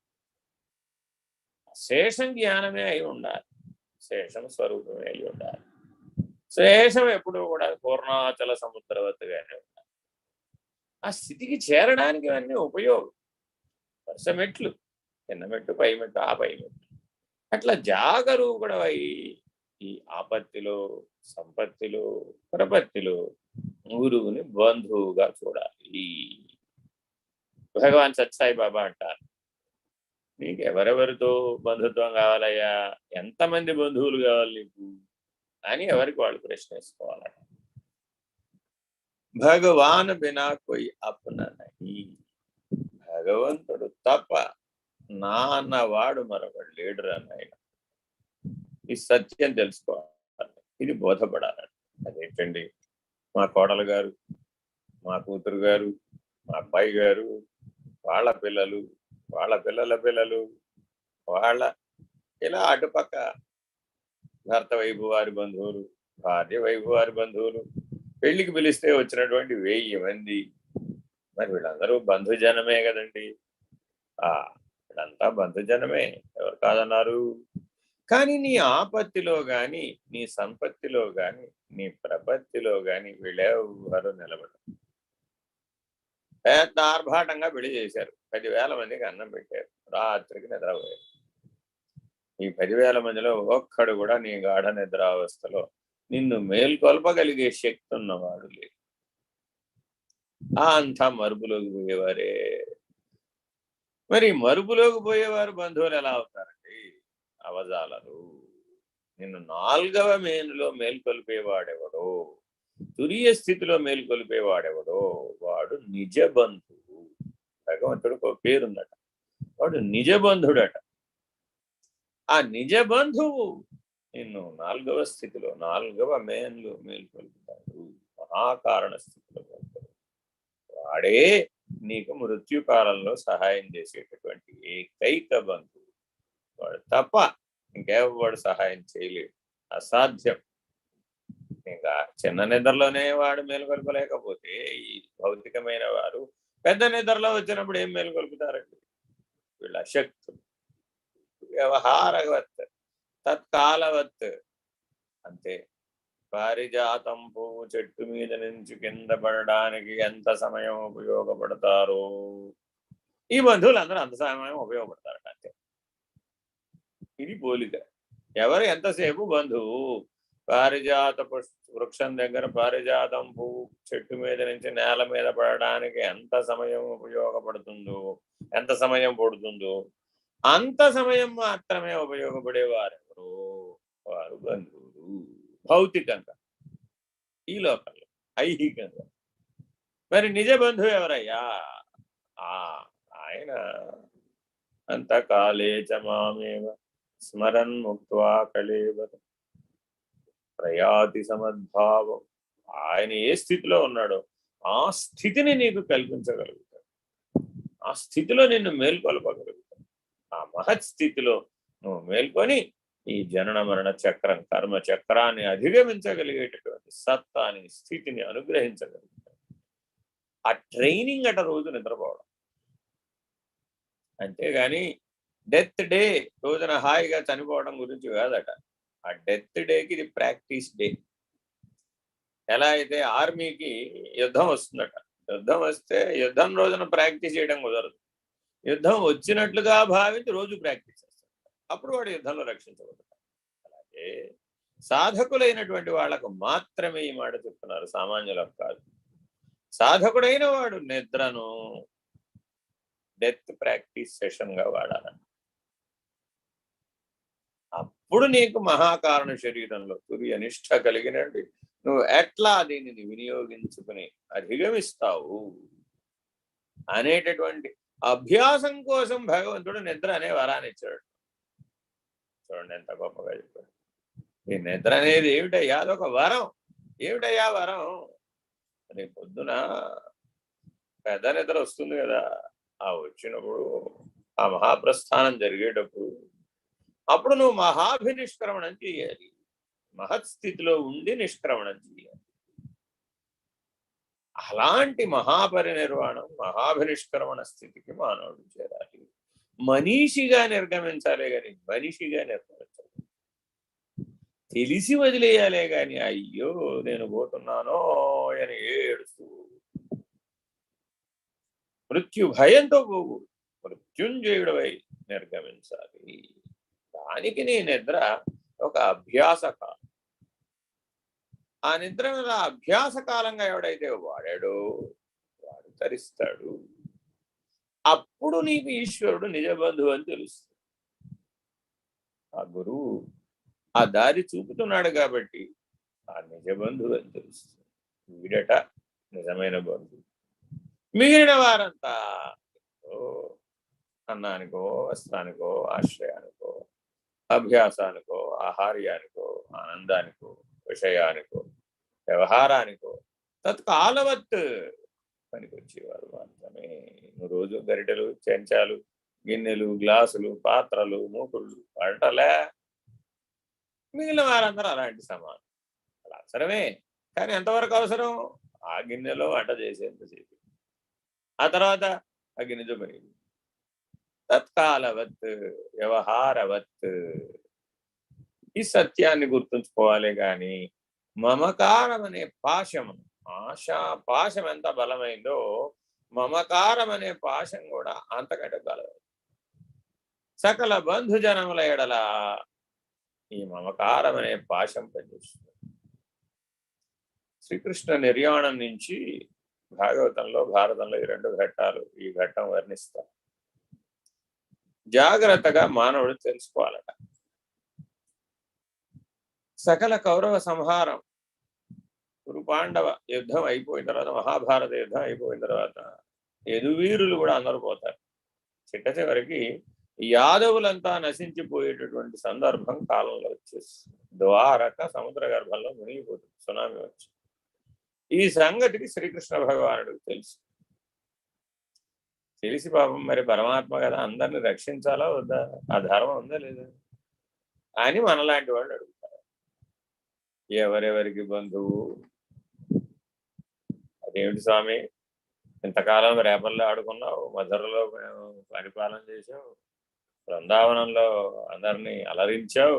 శేషం జ్ఞానమే అయి ఉండాలి, శేషం స్వరూపమే అయి ఉండాలి. శేషం ఎప్పుడు కూడా పూర్ణాచల సముద్రవతిగానే ఉండాలి. ఆ స్థితికి చేరడానికి అన్నీ ఉపయోగం. వరుస మెట్లు, చిన్న మెట్టు, పై మెట్టు, ఆ పై మెట్టు, అట్లా జాగరూకుడవై ఈ ఆపత్తిలో, సంపత్తిలో, ప్రపత్తిలో గురువుని బంధువుగా చూడాలి. భగవాన్ సత్సాయి బాబా అంటారు, నీకు ఎవరెవరితో బంధుత్వం కావాలయ్యా, ఎంతమంది బంధువులు కావాలి నీకు అని ఎవరికి వాళ్ళు ప్రశ్న వేసుకోవాలట. భగవాన్ బినా కోయి అప్నా నహీ, భగవంతుడు తప్ప నా అన్నవాడు మరొకడు లేడురా నాయన. ఈ సత్యం తెలుసుకోవాలి, ఇది బోధపడాలి. అదేంటండి, మా కోడలు గారు, మా కూతురు గారు, మా అబ్బాయి గారు, వాళ్ళ పిల్లలు, వాళ్ళ పిల్లల పిల్లలు, వాళ్ళ ఇలా అటుపక్క భర్త వైపు వారి బంధువులు, భార్య వైపు వారి బంధువులు, పెళ్లికి పిలిస్తే వచ్చినటువంటి 1000 మంది, మరి వీళ్ళందరూ బంధుజనమే కదండి. వీళ్ళంతా బంధుజనమే, ఎవరు కాదన్నారు. కానీ నీ ఆపత్తిలో గాని, నీ సంపత్తిలో గాని, నీ ప్రపత్తిలో గాని వీళ్ళెవరు నిలబడరు. పెద్ద ఆర్భాటంగా పెళ్లి చేశారు, 10,000 మందికి అన్నం పెట్టారు, రాత్రికి నిద్రపోయారు. ఈ 10,000 మందిలో ఒక్కడు కూడా నీ గాఢ నిద్రావస్థలో నిన్ను మేల్కొల్పగలిగే శక్తి ఉన్నవాడు లేదు. అంతా మరుపులోకి పోయేవారే. మరి మరుపులోకి పోయేవారు బంధువులు ఎలా అవుతారండి? అవజాలరు. నిన్ను 4వ మేనులో మేల్కొల్పేవాడెవడో, తురియ స్థితిలో మేల్కొల్పేవాడెవడో వాడు నిజ బంధువు. భగవంతుడికి ఒక పేరుందట, వాడు నిజ బంధుడట. ఆ నిజ బంధువు నిన్ను 4వ స్థితిలో, 4వ మేన్లో మేల్కొల్పుతాడు, మహాకారణ స్థితిలో మేల్కొల్పుతాడు. వాడే నీకు మృత్యుకాలంలో సహాయం చేసేటటువంటి ఏకైక బంధువు. వాడు తప్ప ఇంకెవడు సహాయం చేయలేడు, అసాధ్యం. ఇంకా చిన్న నిద్రలోనే వాడు మేలుకొల్పలేకపోతే ఈ భౌతికమైన వారు పెద్ద నిద్రలో వచ్చినప్పుడు ఏం మేలుకొల్పుతారండి? వీళ్ళ అశక్తులు. వ్యవహారవత్ తత్కాలవత్ అంతే. పారిజాతం పువ్వు చెట్టు మీద నుంచి కింద పడడానికి ఎంత సమయం ఉపయోగపడతారో ఈ బంధువులు అందరూ అంత సమయం ఉపయోగపడతారట, అంతే. ఇది పోలిక. ఎవరు ఎంతసేపు బంధువు? పారిజాత వృక్షం దగ్గర పారిజాతం పువ్వు చెట్టు మీద నుంచి నేల మీద పడడానికి ఎంత సమయం ఉపయోగపడుతుందో, ఎంత సమయం పడుతుందో అంత సమయం మాత్రమే ఉపయోగపడేవారెవరు? వారు బంధువులు. భౌతికంగా, ఈ లోకంలో, ఐహికంగా. మరి నిజ బంధువు ఎవరయ్యా? ఆయన అంతకాలే చ మామేవ స్మరన్ ముక్త్వా కళేవర ప్రయాతి సమద్భావం. ఆయన ఏ స్థితిలో ఉన్నాడో ఆ స్థితిని నీకు కల్పించగలుగుతాడు, ఆ స్థితిలో నిన్ను మేల్కొల్పగలుగుతాడు. ఆ మహత్ స్థితిలో నువ్వు మేల్కొని ఈ జనన మరణ చక్రం, కర్మ చక్రాన్ని అధిగమించగలిగేటటువంటి సత్తాని, స్థితిని అనుగ్రహించగలుగుతాడు. ఆ ట్రైనింగ్ అట రోజు నిద్రపోవడం. అంతేగాని డెత్ డే రోజున హాయిగా చనిపోవడం గురించి కాదట. ఆ డెత్ డేకి ఇది ప్రాక్టీస్ డే. ఎలా అయితే ఆర్మీకి యుద్ధం వస్తుందట, యుద్ధం వస్తే యుద్ధం రోజున ప్రాక్టీస్ చేయడం కుదరదు. యుద్ధం వచ్చినట్లుగా భావించి రోజు ప్రాక్టీస్ చేస్తాడు, అప్పుడు వాడు యుద్ధంలో రక్షించబడతాడు. అలాగే సాధకులైనటువంటి వాళ్ళకు మాత్రమే ఈ మాట చెప్తున్నారు, సామాన్యులకు కాదు. సాధకుడైన వాడు నిద్రను డెత్ ప్రాక్టీస్ సెషన్గా వాడాలని. అప్పుడు నీకు మహాకారణ శరీరంలో తురియ నిష్ఠ కలిగినండి నువ్వు ఎట్లా దీనిని వినియోగించుకుని అధిగమిస్తావు అనేటటువంటి అభ్యాసం కోసం భగవంతుడు నిద్ర అనే వరాన్ని ఇచ్చాడు. చూడండి ఎంత గొప్పగా చెప్పాడు. ఈ నిద్ర అనేది ఏమిటయ్యా? అదొక వరం. ఏమిటయ్యా వరం? రేపు పొద్దున పెద్ద నిద్ర వస్తుంది కదా, ఆ వచ్చినప్పుడు ఆ మహాప్రస్థానం జరిగేటప్పుడు అప్పుడు నువ్వు మహాభినిష్క్రమణం చేయాలి, మహత్ స్థితిలో ఉండి నిష్క్రమణం చేయాలి. అలాంటి మహాపరినిర్వాణం, మహాభినిష్క్రమణ స్థితికి మానవుడు చేరాలి. మనీషిగా నిర్గమించాలే గాని మనిషిగా నిర్గమించాలి. తెలిసి వదిలేయాలే గాని అయ్యో నేను పోతున్నానో అని ఏడుస్తూ మృత్యు భయంతో పోవు, మృత్యుంజయుడవై నిర్గమించాలి. దానికి నీ నిద్ర ఒక అభ్యాస కాలం. ఆ నిద్ర అభ్యాస కాలంగా ఎవడైతే వాడాడో వాడు తరిస్తాడు. అప్పుడు నీకు ఈశ్వరుడు నిజ బంధువు అని తెలుస్తుంది. ఆ గురువు ఆ దారి చూపుతున్నాడు కాబట్టి ఆ నిజ బంధువు అని తెలుస్తుంది. వీడట నిజమైన బంధువు. మిగిలిన వారంతా అన్నానికో, వస్త్రానికో, ఆశ్రయానికో, అభ్యాసానికో, ఆహార్యానికో, ఆనందానికో, విషయానికో, వ్యవహారానికో తత్కాలవత్ పనికొచ్చేవారు మాత్రమే. రోజు గరిటెలు, చెంచాలు, గిన్నెలు, గ్లాసులు, పాత్రలు, మూకుళ్ళు వాడటలే. మిగిలిన వారందరూ అలాంటి సమానం. అలా అవసరమే, కానీ ఎంతవరకు అవసరం? ఆ గిన్నెలో వంట చేసేంతసేపు, ఆ తర్వాత ఆ గిన్నెతో పని. తత్కాలవత్, వ్యవహారవత్. ఈ సత్యాన్ని గుర్తుంచుకోవాలి. కానీ మమకారం అనే పాశము, ఆశా పాశం ఎంత బలమైందో మమకారం అనే పాశం కూడా అంతకంటే బలమైంది. సకల బంధుజనముల ఎడల ఈ మమకారం అనే పాశం పనిచేస్తుంది. శ్రీకృష్ణ నిర్యాణం నుంచి భాగవతంలో, భారతంలో ఈ రెండు ఘట్టాలు, ఈ ఘట్టం వర్ణిస్తారు. జాగ్రత్తగా మానవుడు తెలుసుకోవాలట. సకల కౌరవ సంహారం, కురు పాండవ యుద్ధం అయిపోయిన తర్వాత, మహాభారత యుద్ధం అయిపోయిన తర్వాత యదువీరులు కూడా అందరూ పోతారు. చిట్ట చివరికి యాదవులంతా నశించిపోయేటటువంటి సందర్భం కాలంలో వచ్చేస్తుంది. ద్వారక సముద్ర గర్భంలో మునిగిపోతుంది సునామీ వచ్చి. ఈ సంగతికి శ్రీకృష్ణ భగవానుడికి తెలుసు. తెలిసి పాపం మరి పరమాత్మ కదా, అందరిని రక్షించాలా వద్దా, ఆ ధర్మం ఉందా లేదా అని మనలాంటి వాళ్ళు అడుగుతారు. ఎవరెవరికి బంధువు? అదేమిటి స్వామి, ఇంతకాలం రేపల్లో ఆడుకున్నావు, మధురలో పరిపాలన చేసావు, బృందావనంలో అందరినీ అలరించావు,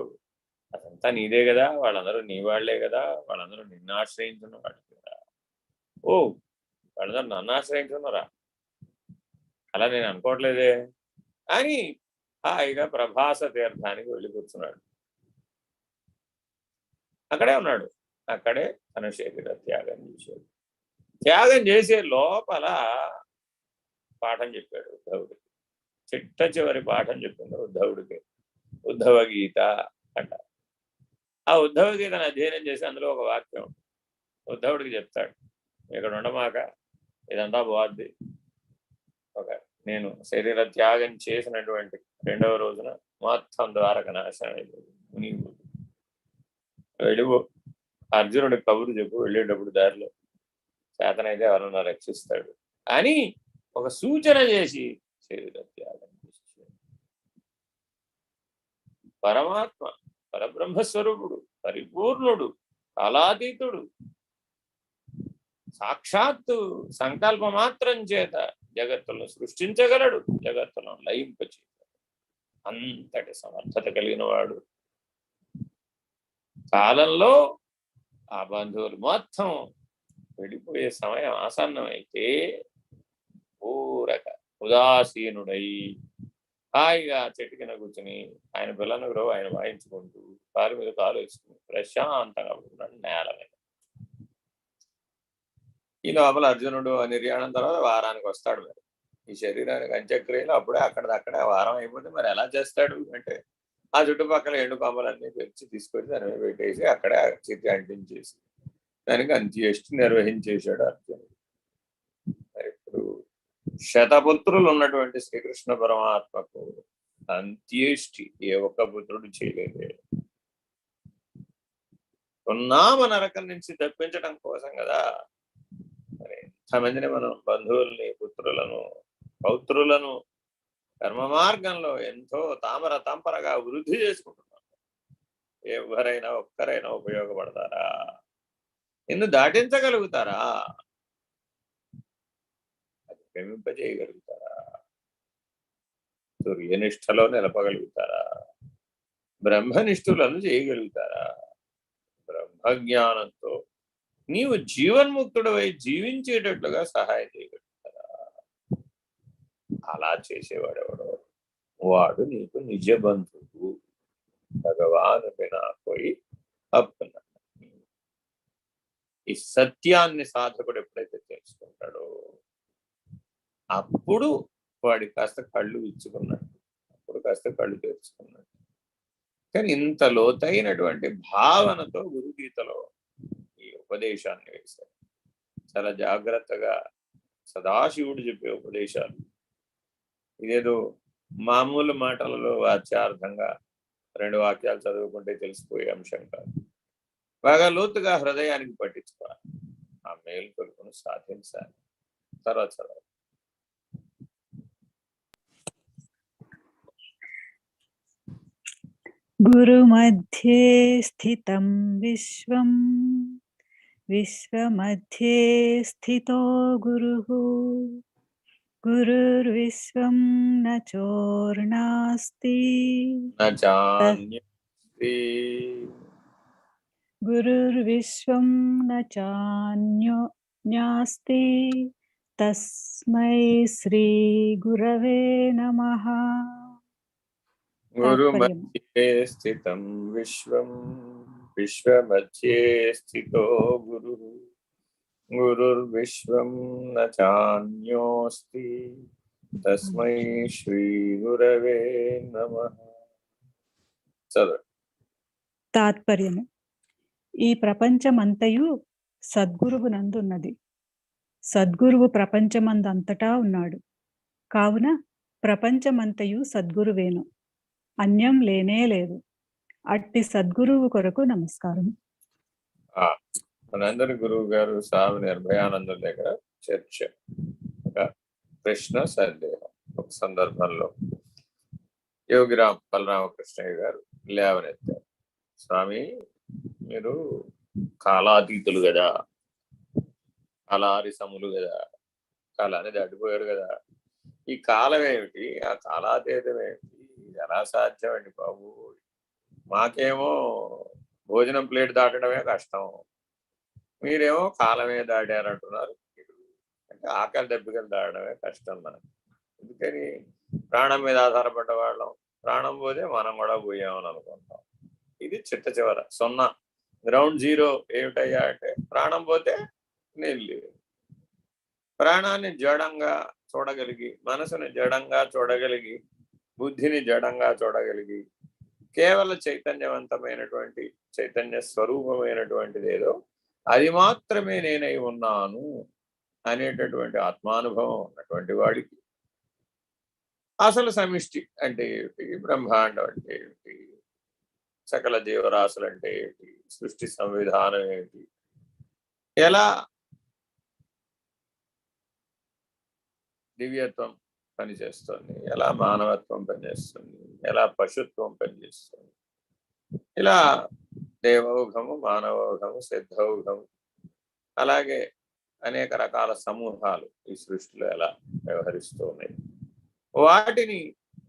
అదంతా నీదే కదా, వాళ్ళందరూ నీ వాళ్లే కదా, వాళ్ళందరూ నిన్ను ఆశ్రయించున్న వాళ్ళు కదా. ఓ, వాళ్ళందరూ నన్ను ఆశ్రయించున్నారా? అలా నేను అనుకోవట్లేదే అని హాయిగా ప్రభాస తీర్థానికి వెళ్ళి కూర్చున్నాడు. అక్కడే ఉన్నాడు. అక్కడే తన శరీర త్యాగం చేశాడు. త్యాగం చేసే లోపల పాఠం చెప్పాడు ఉద్ధవుడికి. చిట్ట చివరి పాఠం చెప్పింది ఉద్ధవుడికి. ఉద్ధవ గీత అంటారు. ఆ ఉద్ధవ గీతను అధ్యయనం చేసి అందులో ఒక వాక్యం ఉద్ధవుడికి చెప్తాడు. ఇక్కడ ఉండమాక, ఇదంతా బాగుద్ది. నేను శరీర త్యాగం చేసినటువంటి 2వ రోజున మొత్తం ద్వారక నాశనం అయిపోయింది, మునిగిపోతుంది. వెళ్ళిపో, అర్జునుడి కబురు చెప్పు, వెళ్ళేటప్పుడు దారిలో చేతనైతే ఎవరన్నా రక్షిస్తాడు అని ఒక సూచన చేసి శరీర త్యాగం చేశాడు. పరమాత్మ పరబ్రహ్మస్వరూపుడు, పరిపూర్ణుడు, కాలాతీతుడు, సాక్షాత్తు సంకల్ప మాత్రం చేత జగత్తులను సృష్టించగలడు, జగత్తులను లయింపచేయగలడు. అంతటి సమర్థత కలిగిన వాడు. కాలంలో ఆ బంధువులు మొత్తం వెళ్ళిపోయే సమయం ఆసన్నమైతే ఊరక ఉదాసీనుడై హాయిగా చెట్టు కింద కూర్చుని ఆయన పిల్లనగరో ఆయన వాయించుకుంటూ కాలు మీద కాలు వేసుకుని ప్రశాంతంగా ఉన్నాడు నేల మీద. ఈ లోపల అర్జునుడు నిర్యాణం తర్వాత వారానికి వస్తాడు. మరి ఈ శరీరానికి అంత్యక్రియలు అప్పుడే అక్కడదక్కడే వారం అయిపోతే మరి ఎలా చేస్తాడు అంటే, ఆ చుట్టుపక్కల ఎండు కొమ్మలన్నీ పెంచి తీసుకొని దాని మీద పెట్టేసి అక్కడే చితి అంటించేసి దానికి అంత్యేష్టి నిర్వహించేశాడు అర్జునుడు. మరి ఇప్పుడు శతపుత్రులు ఉన్నటువంటి శ్రీకృష్ణ పరమాత్మకు అంత్యేష్టి ఏ ఒక్క పుత్రుడు చేయలేదే. ఉన్నామ నరకం నుంచి తప్పించడం కోసం కదా. మరి ఇంతమందిని మనం బంధువుల్ని, పుత్రులను, పౌత్రులను కర్మ మార్గంలో ఎంతో తామర తంపరగా వృద్ధి చేసుకుంటున్నాం. ఎవరైనా ఒక్కరైనా ఉపయోగపడతారా? నిన్ను దాటించగలుగుతారా? అది ప్రేమింపజేయగలుగుతారా? సూర్యనిష్టలో నిలపగలుగుతారా? బ్రహ్మనిష్ఠులను చేయగలుగుతారా? బ్రహ్మజ్ఞానంతో నీవు జీవన్ముక్తుడవై జీవించేటట్లుగా సహాయం చేయగలుగుతారా? అలా చేసేవాడెవడో వాడు నీకు నిజ బంధువు. భగవాన్ బినా కోయి అప్నా. ఈ సత్యాన్ని సాధకుడు ఎప్పుడైతే తెలుసుకుంటాడో అప్పుడు వాడి కాస్త కళ్ళు ఇచ్చుకున్నట్టు, అప్పుడు కాస్త కళ్ళు తెరుచుకున్నట్టు. కానీ ఇంత లోతైనటువంటి భావనతో గురుగీతలో ఈ ఉపదేశాన్ని వేశారు. చాలా జాగ్రత్తగా సదాశివుడు చెప్పే ఉపదేశాలు. ఇదేదో మామూలు మాటలలో వాచ్యార్థంగా 2 వాక్యాలు చదువుకుంటే తెలిసిపోయే అంశం కాదు. బాగా లోతుగా హృదయానికి పట్టించుకోవాలి. ఆ మేల్కొలుపును సాధించాలి. తర్వాత చదవాలి. గురు మధ్యే స్థితం విశ్వం విశ్వమధ్యే స్థితో గురుః గురుర్విశ్వం న చోర్నాస్తి గురుర్విశ్వం న చాన్యోన్యాస్తి తస్మై శ్రీ గురవే నమః. గురు మధ్యే స్థితం విశ్వం విశ్వమధ్యే స్థితో గురు గురుర్విశ్వం న చాన్యోస్తి తస్మై శ్రీ గురవే నమః. చదువు. తాత్పర్యము: ఈ ప్రపంచమంతయు సద్గురువు నందున్నది. సద్గురువు ప్రపంచమందంతటా ఉన్నాడు. కావున ప్రపంచమంతయు సద్గురువేను, అన్యం లేనే లేదు. అట్టి సద్గురువు కొరకు నమస్కారం. మనందరి గురువు గారు స్వామి నిర్భయానందుల దగ్గర చర్చ, ఒక ప్రశ్న సందేహం. ఒక సందర్భంలో యోగిరామ్ బలరామకృష్ణయ్య గారు లేవనెత్తారు, స్వామి మీరు కాలాతీతులు కదా, కాలారిసములు కదా, కాలాన్ని దాటిపోయారు కదా, ఈ కాలం ఏమిటి, ఆ కాలాతీతం ఏమిటి, ఎలా సాధ్యం అండి బాబు? మాకేమో భోజనం ప్లేట్ దాటడమే కష్టం, మీరేమో కాలమే దాటారంటున్నారు. అంటే ఆకలి దెబ్బకలు దాటడమే కష్టం మనకి. ఎందుకని ప్రాణం మీద ఆధారపడ్డ వాళ్ళం, ప్రాణం పోతే మనం కూడా పోయామని అనుకుంటాం. ఇది చిట్ట చివర 0, గ్రౌండ్ జీరో ఏమిటయ్యా అంటే ప్రాణం పోతే నీళ్ళు. ప్రాణాన్ని జడంగా చూడగలిగి, మనసుని జడంగా చూడగలిగి, బుద్ధిని జడంగా చూడగలిగి, కేవల చైతన్యవంతమైనటువంటి చైతన్య స్వరూపమైనటువంటిది ఏదో అది మాత్రమే నేనై ఉన్నాను అనేటటువంటి ఆత్మానుభవం ఉన్నటువంటి వాడికి అసలు సమిష్టి అంటే ఏమిటి, బ్రహ్మాండం అంటే ఏమిటి, సకల జీవరాశులు అంటే ఏమిటి, సృష్టి సంవిధానం ఏమిటి, ఎలా దివ్యత్వం పనిచేస్తుంది, ఎలా మానవత్వం పనిచేస్తుంది, ఎలా పశుత్వం పనిచేస్తుంది, ఇలా దేవౌఘము, మానవౌఘము, సిద్ధౌఘము, అలాగే అనేక రకాల సమూహాలు ఈ సృష్టిలో ఎలా వ్యవహరిస్తూ ఉన్నాయి, వాటిని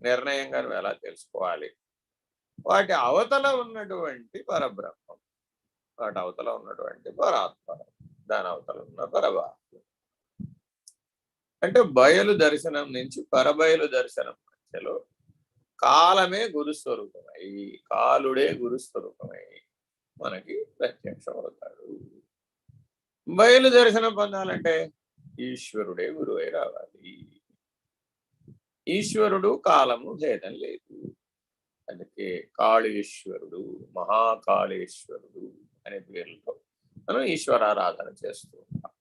నిర్ణయంగా ఎలా తెలుసుకోవాలి, వాటి అవతల ఉన్నటువంటి పరబ్రహ్మం, వాటి అవతల ఉన్నటువంటి పరాత్మ, దాని అవతల ఉన్న పరమాత్మ. అంటే బయలు దర్శనం నుంచి పరబయలు దర్శనం మధ్యలో కాలమే గురుస్వరూపమై, కాలుడే గురుస్వరూపమై మనకి ప్రత్యక్షం అవుతాడు. బయలు దర్శనం పొందాలంటే ఈశ్వరుడే గురువై రావాలి. ఈశ్వరుడు కాలము భేదం లేదు. అందుకే కాళేశ్వరుడు, మహాకాళేశ్వరుడు అనే పేర్లతో మనం ఈశ్వరారాధన చేస్తూ ఉంటాం.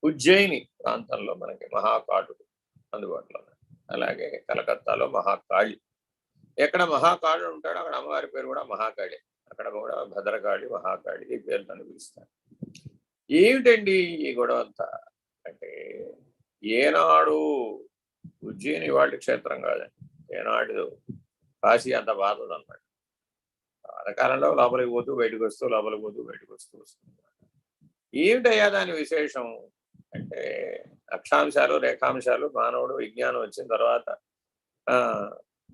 ఉజ్జయిని ప్రాంతంలో మనకి మహాకాళుడు అందుబాటులో ఉన్నాడు. అలాగే కలకత్తాలో మహాకాళి. ఎక్కడ మహాకాళుడు ఉంటాడో అక్కడ అమ్మవారి పేరు కూడా మహాకాళి. అక్కడ కూడా భద్రకాళి, మహాకాళి ఈ పేర్లను పిలుస్తారు. ఏమిటండి ఈ గొడవ అంతా అంటే, ఏనాడు ఉజ్జయిని వాళ్ళ క్షేత్రం కాదండి, ఏనాడు కాశీ అంత బాధదు అన్నమాట. పాతకాలంలో లోపలికి పోతూ బయటకు వస్తూ, లోపలికి పోతూ బయటకు వస్తుంది. ఏమిటయ్యా దాని విశేషం అంటే, అక్షాంశాలు రేఖాంశాలు మానవుడు విజ్ఞానం వచ్చిన తర్వాత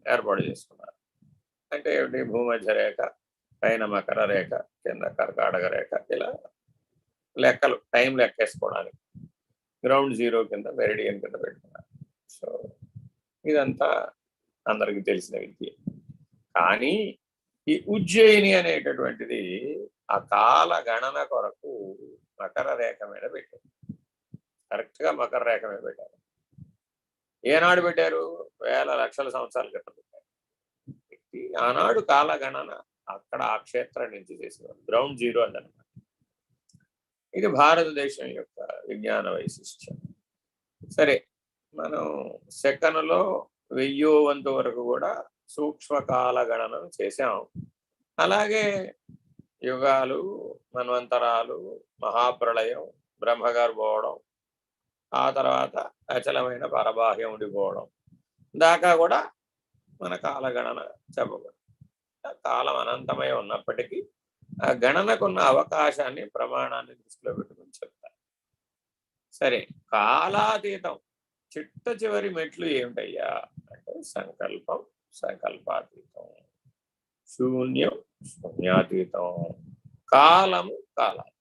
ఏర్పాటు చేసుకున్నారు. అంటే ఏమిటి, భూమధ్య రేఖ, పైన మకర రేఖ, కింద కర్కాటక రేఖ, ఇలా లెక్కలు టైం లెక్కేసుకోవడానికి గ్రౌండ్ జీరో కింద మెరిడియన్ కింద పెట్టుకున్నారు. సో ఇదంతా అందరికి తెలిసిన విద్య. కానీ ఈ ఉజ్జయిని అనేటటువంటిది ఆ కాల గణన కొరకు మకర రేఖ మీద పెట్టారు. కరెక్ట్గా మకర రేఖ మీద పెట్టారు. ఏనాడు పెట్టారు? వేల లక్షల సంవత్సరాల క్రితం పెట్టారు. పెట్టి ఆనాడు కాలగణన అక్కడ ఆ క్షేత్రం నుంచి చేసేవారు. గ్రౌండ్ జీరో అదనమాట. ఇది భారతదేశం యొక్క విజ్ఞాన వైశిష్ట్యం. సరే, మనం సెకనులో 1000వ వంతు వరకు కూడా సూక్ష్మకాల గణనం చేశాం. అలాగే యుగాలు, మన్వంతరాలు, మహాప్రళయం, బ్రహ్మగారు పోవడం, ఆ తర్వాత అచలమైన పరబాహ్యం ఉండిపోవడం దాకా కూడా మన కాలగణన చెప్పబడింది. కాలం అనంతమై ఉన్నప్పటికీ ఆ గణనకున్న అవకాశాన్ని, ప్రమాణాన్ని దృష్టిలో పెట్టుకుని చెప్తారు. సరే, కాలాతీతం చిట్ట చివరి మెట్లు ఏమిటయ్యా అంటే సంకల్పం, సంకల్పాతీతం, శూన్యం, శూన్యాతీతం, కాలము, కాలాతీతం.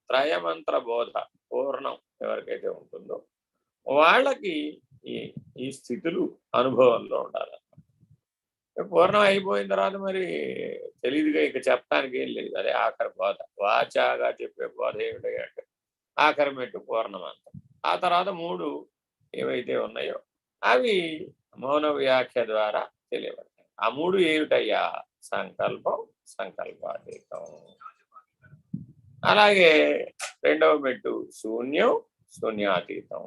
త్రయమంత్ర బోధ పూర్ణం ఎవరికైతే ఉంటుందో వాళ్ళకి ఈ స్థితులు అనుభవంలో ఉండాలి. పూర్ణం అయిపోయిన తర్వాత మరి తెలియదుగా, ఇక చెప్పడానికి ఏం లేదు. అదే ఆఖరి బోధ. వాచాగా చెప్పే బోధ ఏమిటి అంటే ఆఖరి మెట్టు పూర్ణమంతం. ఆ తర్వాత 3 ఏవైతే ఉన్నాయో అవి మౌన వ్యాఖ్య ద్వారా తెలియబడతాయి. ఆ 3 ఏమిటయ్యా? సంకల్పం, సంకల్పాతీతం. అలాగే 2వ మెట్టు శూన్యం, శూన్యాతీతం.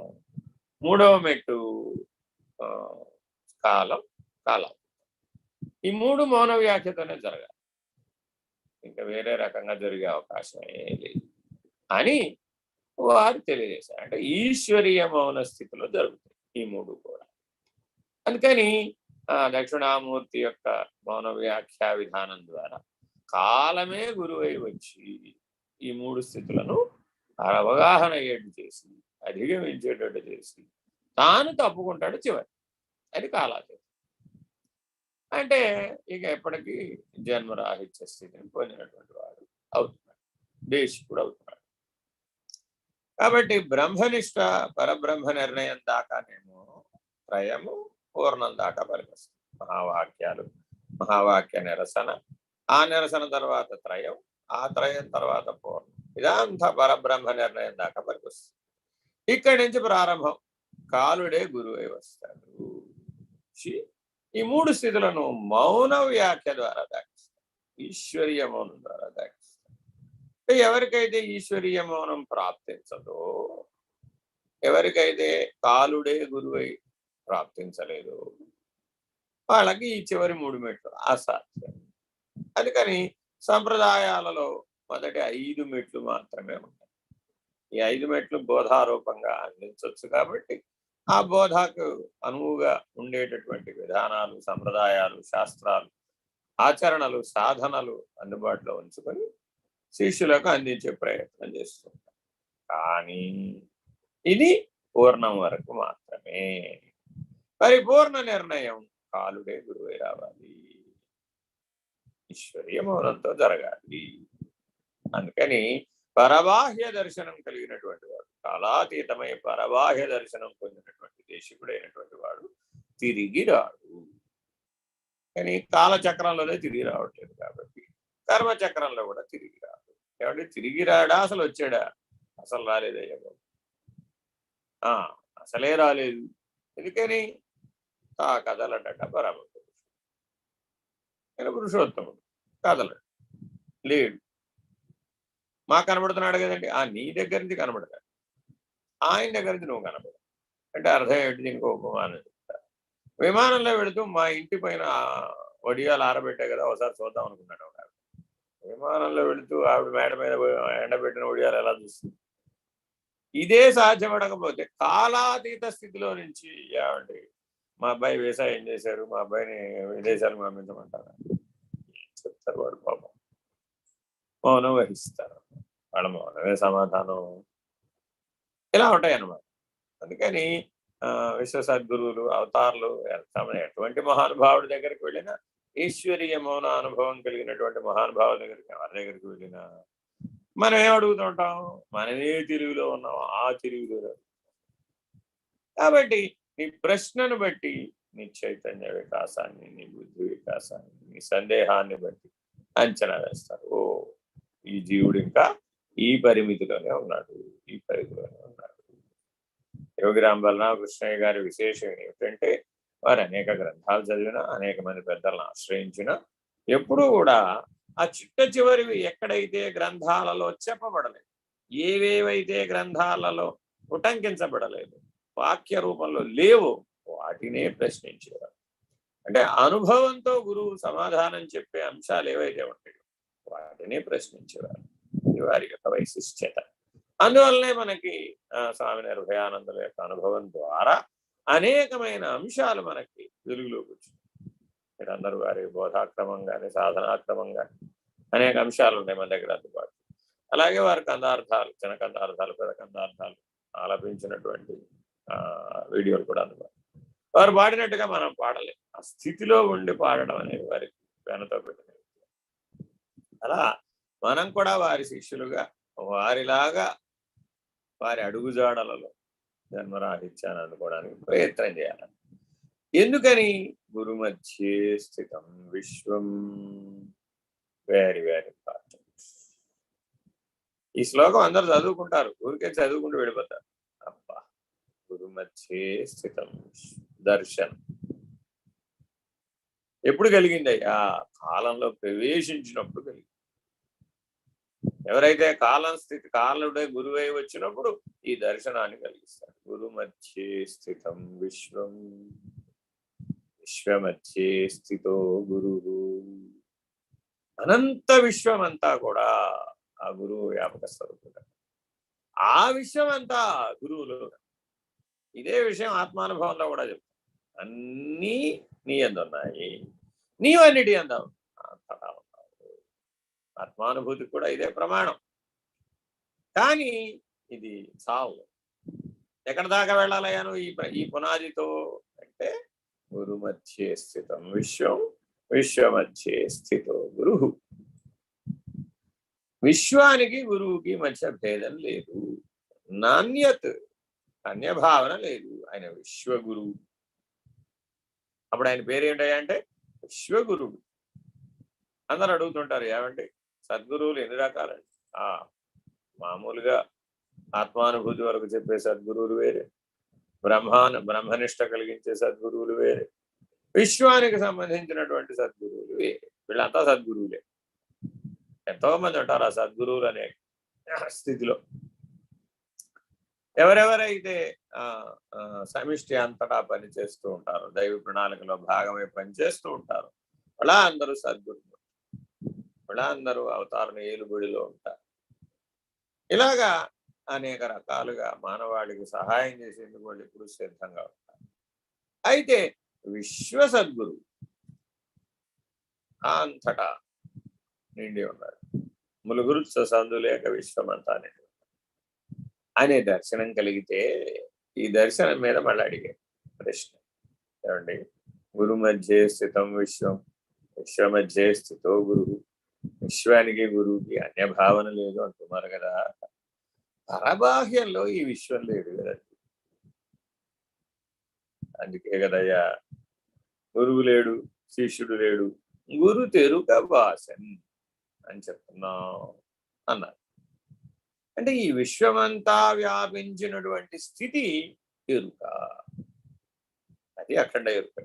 3వ మెట్టు కాలం, కాలం. ఈ 3 మౌన వ్యాఖ్యతోనే జరగాలి. ఇంకా వేరే రకంగా జరిగే అవకాశం లేదు అని వారు తెలియజేశారు. అంటే ఈశ్వరీయ మౌన స్థితిలో జరుగుతాయి ఈ 3 కూడా. అందుకని దక్షిణామూర్తి యొక్క మౌన వ్యాఖ్యా విధానం ద్వారా కాలమే గురువై వచ్చి ఈ 3 స్థితులను అవగాహన అయ్యేట్టు చేసి, అధిగమించేటట్టు చేసి తాను తప్పుకుంటాడు చివరి. అది కాలాతీతం. అంటే ఇక ఎప్పటికీ జన్మరాహిత్య స్థితిని పొందినటువంటి వాడు అవుతున్నాడు, దేశికుడు అవుతున్నాడు. కాబట్టి బ్రహ్మనిష్ట, పరబ్రహ్మ నిర్ణయం దాకానేమో త్రయము, పూర్ణం దాకా పనికొస్తుంది. మహావాక్యాలు, మహావాక్య నిరసన, ఆ నిరసన తర్వాత త్రయం, ఆ త్రయం తర్వాత పూర్ణం. ఇదంతా పరబ్రహ్మ నిర్ణయం దాకా పనికొస్తుంది. ఇక్కడి నుంచి ప్రారంభం. కాలుడే గురువై వస్తాడు. ఈ 3 స్థితులను మౌన వ్యాఖ్య ద్వారా దాటిస్తాడు, ఈశ్వరీయ మౌనం ద్వారా దాటిస్తాడు. ఎవరికైతే ఈశ్వరీయ మౌనం ప్రాప్తించదో, ఎవరికైతే కాలుడే గురువై ప్రాప్తించలేదు, వాళ్ళకి ఈ చివరి 3 మెట్లు అసాధ్యం. అందుకని సంప్రదాయాలలో మొదటి 5 మెట్లు మాత్రమే ఉంటాయి. ఈ 5 మెట్లు బోధారూపంగా అందించవచ్చు. కాబట్టి ఆ బోధకు అనువుగా ఉండేటటువంటి విధానాలు, సంప్రదాయాలు, శాస్త్రాలు, ఆచరణలు, సాధనలు అందుబాటులో ఉంచుకొని శిష్యులకు అందించే ప్రయత్నం చేస్తుంటాం. కానీ ఇది పూర్ణం వరకు మాత్రమే. పరిపూర్ణ నిర్ణయం కాలుడే గురువై రావాలి, ఈశ్వరీయ మౌనంతో జరగాలి. అందుకని పరబాహ్య దర్శనం కలిగినటువంటి వాడు, కాలాతీతమై పరబాహ్య దర్శనం పొందినటువంటి దేశికుడైనటువంటి వాడు తిరిగి రాడు. కానీ కాలచక్రంలోనే తిరిగి రావట్లేదు కాబట్టి కర్మచక్రంలో కూడా తిరిగి రాడు. కాబట్టి తిరిగి రాడా, అసలు వచ్చాడా? అసలు రాలేదయ్యా బాబు, అసలే రాలేదు. ఎందుకని? తా కదలడట పరమపురుషుడు. నేను పురుషోత్తముడు కదలడు, లేడు. మాకు కనబడుతున్నాడు కదండి. నీ దగ్గర నుంచి కనబడతాడు, ఆయన దగ్గర నుంచి నువ్వు కనబడదు. అంటే అర్థం ఏంటి? దీనికి ఉపమానం చెప్తారు. విమానంలో వెళుతూ మా ఇంటి పైన వడియాలు ఆరబెట్టే కదా, ఒకసారి చూద్దాం అనుకున్నాడు ఆవిడ. విమానంలో వెళుతూ ఆవిడ మేడ మీద ఎండబెట్టిన వడియాలు ఎలా చూస్తుంది? ఇదే సాధ్యపడకపోతే కాలాతీత స్థితిలో నుంచి ఏమండి మా అబ్బాయి వ్యవసాయం చేశారు, మా అబ్బాయిని విదేశాలకు పంపించమంటారా? చెప్తారు వాడు పాపం. మౌనం వహిస్తారు. వాళ్ళ మౌనమే సమాధానం. ఇలా ఉంటాయి అన్నమాట. అందుకని విశ్వ సద్గురువులు, అవతారులు, ఎటువంటి మహానుభావుడి దగ్గరికి వెళ్ళినా, ఈశ్వరీయ మౌన అనుభవం కలిగినటువంటి మహానుభావుల దగ్గరికి ఎవరి దగ్గరికి వెళ్ళినా మనం ఏం అడుగుతుంటాం? మనమే తిరుగులో ఉన్నాం, ఆ తిరుగులో. కాబట్టి నీ ప్రశ్నను బట్టి నీ చైతన్య వికాసాన్ని, నీ బుద్ధి వికాసాన్ని, నీ సందేహాన్ని బట్టి అంచనా వేస్తారు. ఈ జీవుడు ఇంకా ఈ పరిమితిలోనే ఉన్నాడు, ఈ పరిధిలోనే ఉన్నాడు. యోగిరాం బలరామకృష్ణయ్య గారి విశేషం ఏమిటంటే వారు అనేక గ్రంథాలు చదివినా, అనేక మంది పెద్దలను ఆశ్రయించిన, ఎప్పుడూ కూడా ఆ చిట్ట చివరివి ఎక్కడైతే గ్రంథాలలో చెప్పబడలేదు, ఏవేవైతే గ్రంథాలలో ఉటంకించబడలేదు, వాక్య రూపంలో లేవు, వాటినే ప్రశ్నించేవారు. అంటే అనుభవంతో గురువు సమాధానం చెప్పే అంశాలు ఏవైతే ఉంటాయో వాటిని ప్రశ్నించేవారు. ఇది వారి యొక్క వైశిష్ట్యత. అందువల్లనే మనకి స్వామి నిర్భయానందుల యొక్క అనుభవం ద్వారా అనేకమైన అంశాలు మనకి వెలుగులోకి వచ్చింది. మీరందరూ వారి బోధాక్రమం కానీ సాధనాక్రమం కానీ అనేక అంశాలు ఉన్నాయి మన దగ్గర అందుబాటు. అలాగే వారి కందార్థాలు, చిన్న కందార్థాలు, పెద్ద కందార్థాలు ఆలపించినటువంటి వీడియోలు కూడా అందుబాటు. వారు పాడినట్టుగా మనం పాడలేం. ఆ స్థితిలో ఉండి పాడడం అనేది వారికి వెనతో పెట్టిన. అలా మనం కూడా వారి శిష్యులుగా వారిలాగా వారి అడుగుజాడలలో జన్మరాహిత్యాన్ని అందుకోవడానికి ప్రయత్నం చేయాలి. ఎందుకని? గురు మధ్యే స్థితం విశ్వం. Very very important. ఈ శ్లోకం అందరూ చదువుకుంటారు, ఊరికే చదువుకుంటూ వెళ్ళిపోతారు. అబ్బా, గురు మధ్యే స్థితం దర్శనం ఎప్పుడు కలిగింది? ఆ కాలంలో ప్రవేశించినప్పుడు కలిగింది. ఎవరైతే కాలం స్థితి కాలుడే గురువై వచ్చినప్పుడు ఈ దర్శనాన్ని కలిగిస్తాడు. గురు మధ్యే స్థితం విశ్వం, విశ్వమధ్యే స్థితో గురువు. అనంత విశ్వం అంతా కూడా ఆ గురువు వ్యాపక స్వరూపుడు. ఆ విశ్వం అంతా గురువులు. ఇదే విషయం ఆత్మానుభవంలో కూడా చెప్తాను. అన్నీ నీ యందు ఉన్నాయి, నీవన్నిటి అందావు. ఆత్మానుభూతికి కూడా ఇదే ప్రమాణం. కానీ ఇది చావు. ఎక్కడి దాకా వెళ్ళాలయ్యాను ఈ పునాదితో అంటే గురు మధ్యే స్థితం విశ్వం, విశ్వమధ్యే స్థితో గురు. విశ్వానికి గురువుకి మధ్య భేదం లేదు, నాణ్యత్ అన్యభావన లేదు. ఆయన విశ్వగురువు. అప్పుడు ఆయన పేరు ఏంటయ్యా అంటే విశ్వగురువు. అందరు అడుగుతుంటారు, ఏమండి సద్గురువులు ఎన్ని రకాలండి? మామూలుగా ఆత్మానుభూతి వరకు చెప్పే సద్గురువులు వేరే, బ్రహ్మనిష్ట కలిగించే సద్గురువులు వేరే, విశ్వానికి సంబంధించినటువంటి సద్గురువులు వేరే. వీళ్ళంతా సద్గురువులే. ఎంతో మంది ఉంటారు ఆ సద్గురువులు అనే స్థితిలో. ఎవరెవరైతే సమిష్టి అంతటా పనిచేస్తూ ఉంటారు, దైవ ప్రణాళికలో భాగమై పనిచేస్తూ ఉంటారు, వాళ్ళ అందరూ సద్గురువులు. వాళ్ళ అందరూ అవతారణ ఏలుబడిలో ఉంటారు. ఇలాగా అనేక రకాలుగా మానవాళికి సహాయం చేసేందుకు వాళ్ళు ఎప్పుడు సిద్ధంగా ఉంటారు. అయితే విశ్వ సద్గురు అంతటా నిండి ఉన్నాడు. ములుగురు సందులేక విశ్వమంతా నిండి అనే దర్శనం కలిగితే ఈ దర్శనం మీద మళ్ళీ అడిగే ప్రశ్న ఏమండి, గురు మధ్యే స్థితం విశ్వం, విశ్వమధ్యే స్థితో గురువు. విశ్వానికి గురువుకి అన్యభావన లేదు అంటున్నారు కదా. పరబాహ్యంలో ఈ విశ్వం లేదు కదండి. అందుకే కదయ్యా గురువు లేడు, శిష్యుడు లేడు, గురు తెరుక భాషన్ అని చెప్తున్నాం అన్నారు. అంటే ఈ విశ్వమంతా వ్యాపించినటువంటి స్థితి ఎరుక, అది అఖండ ఎరుక.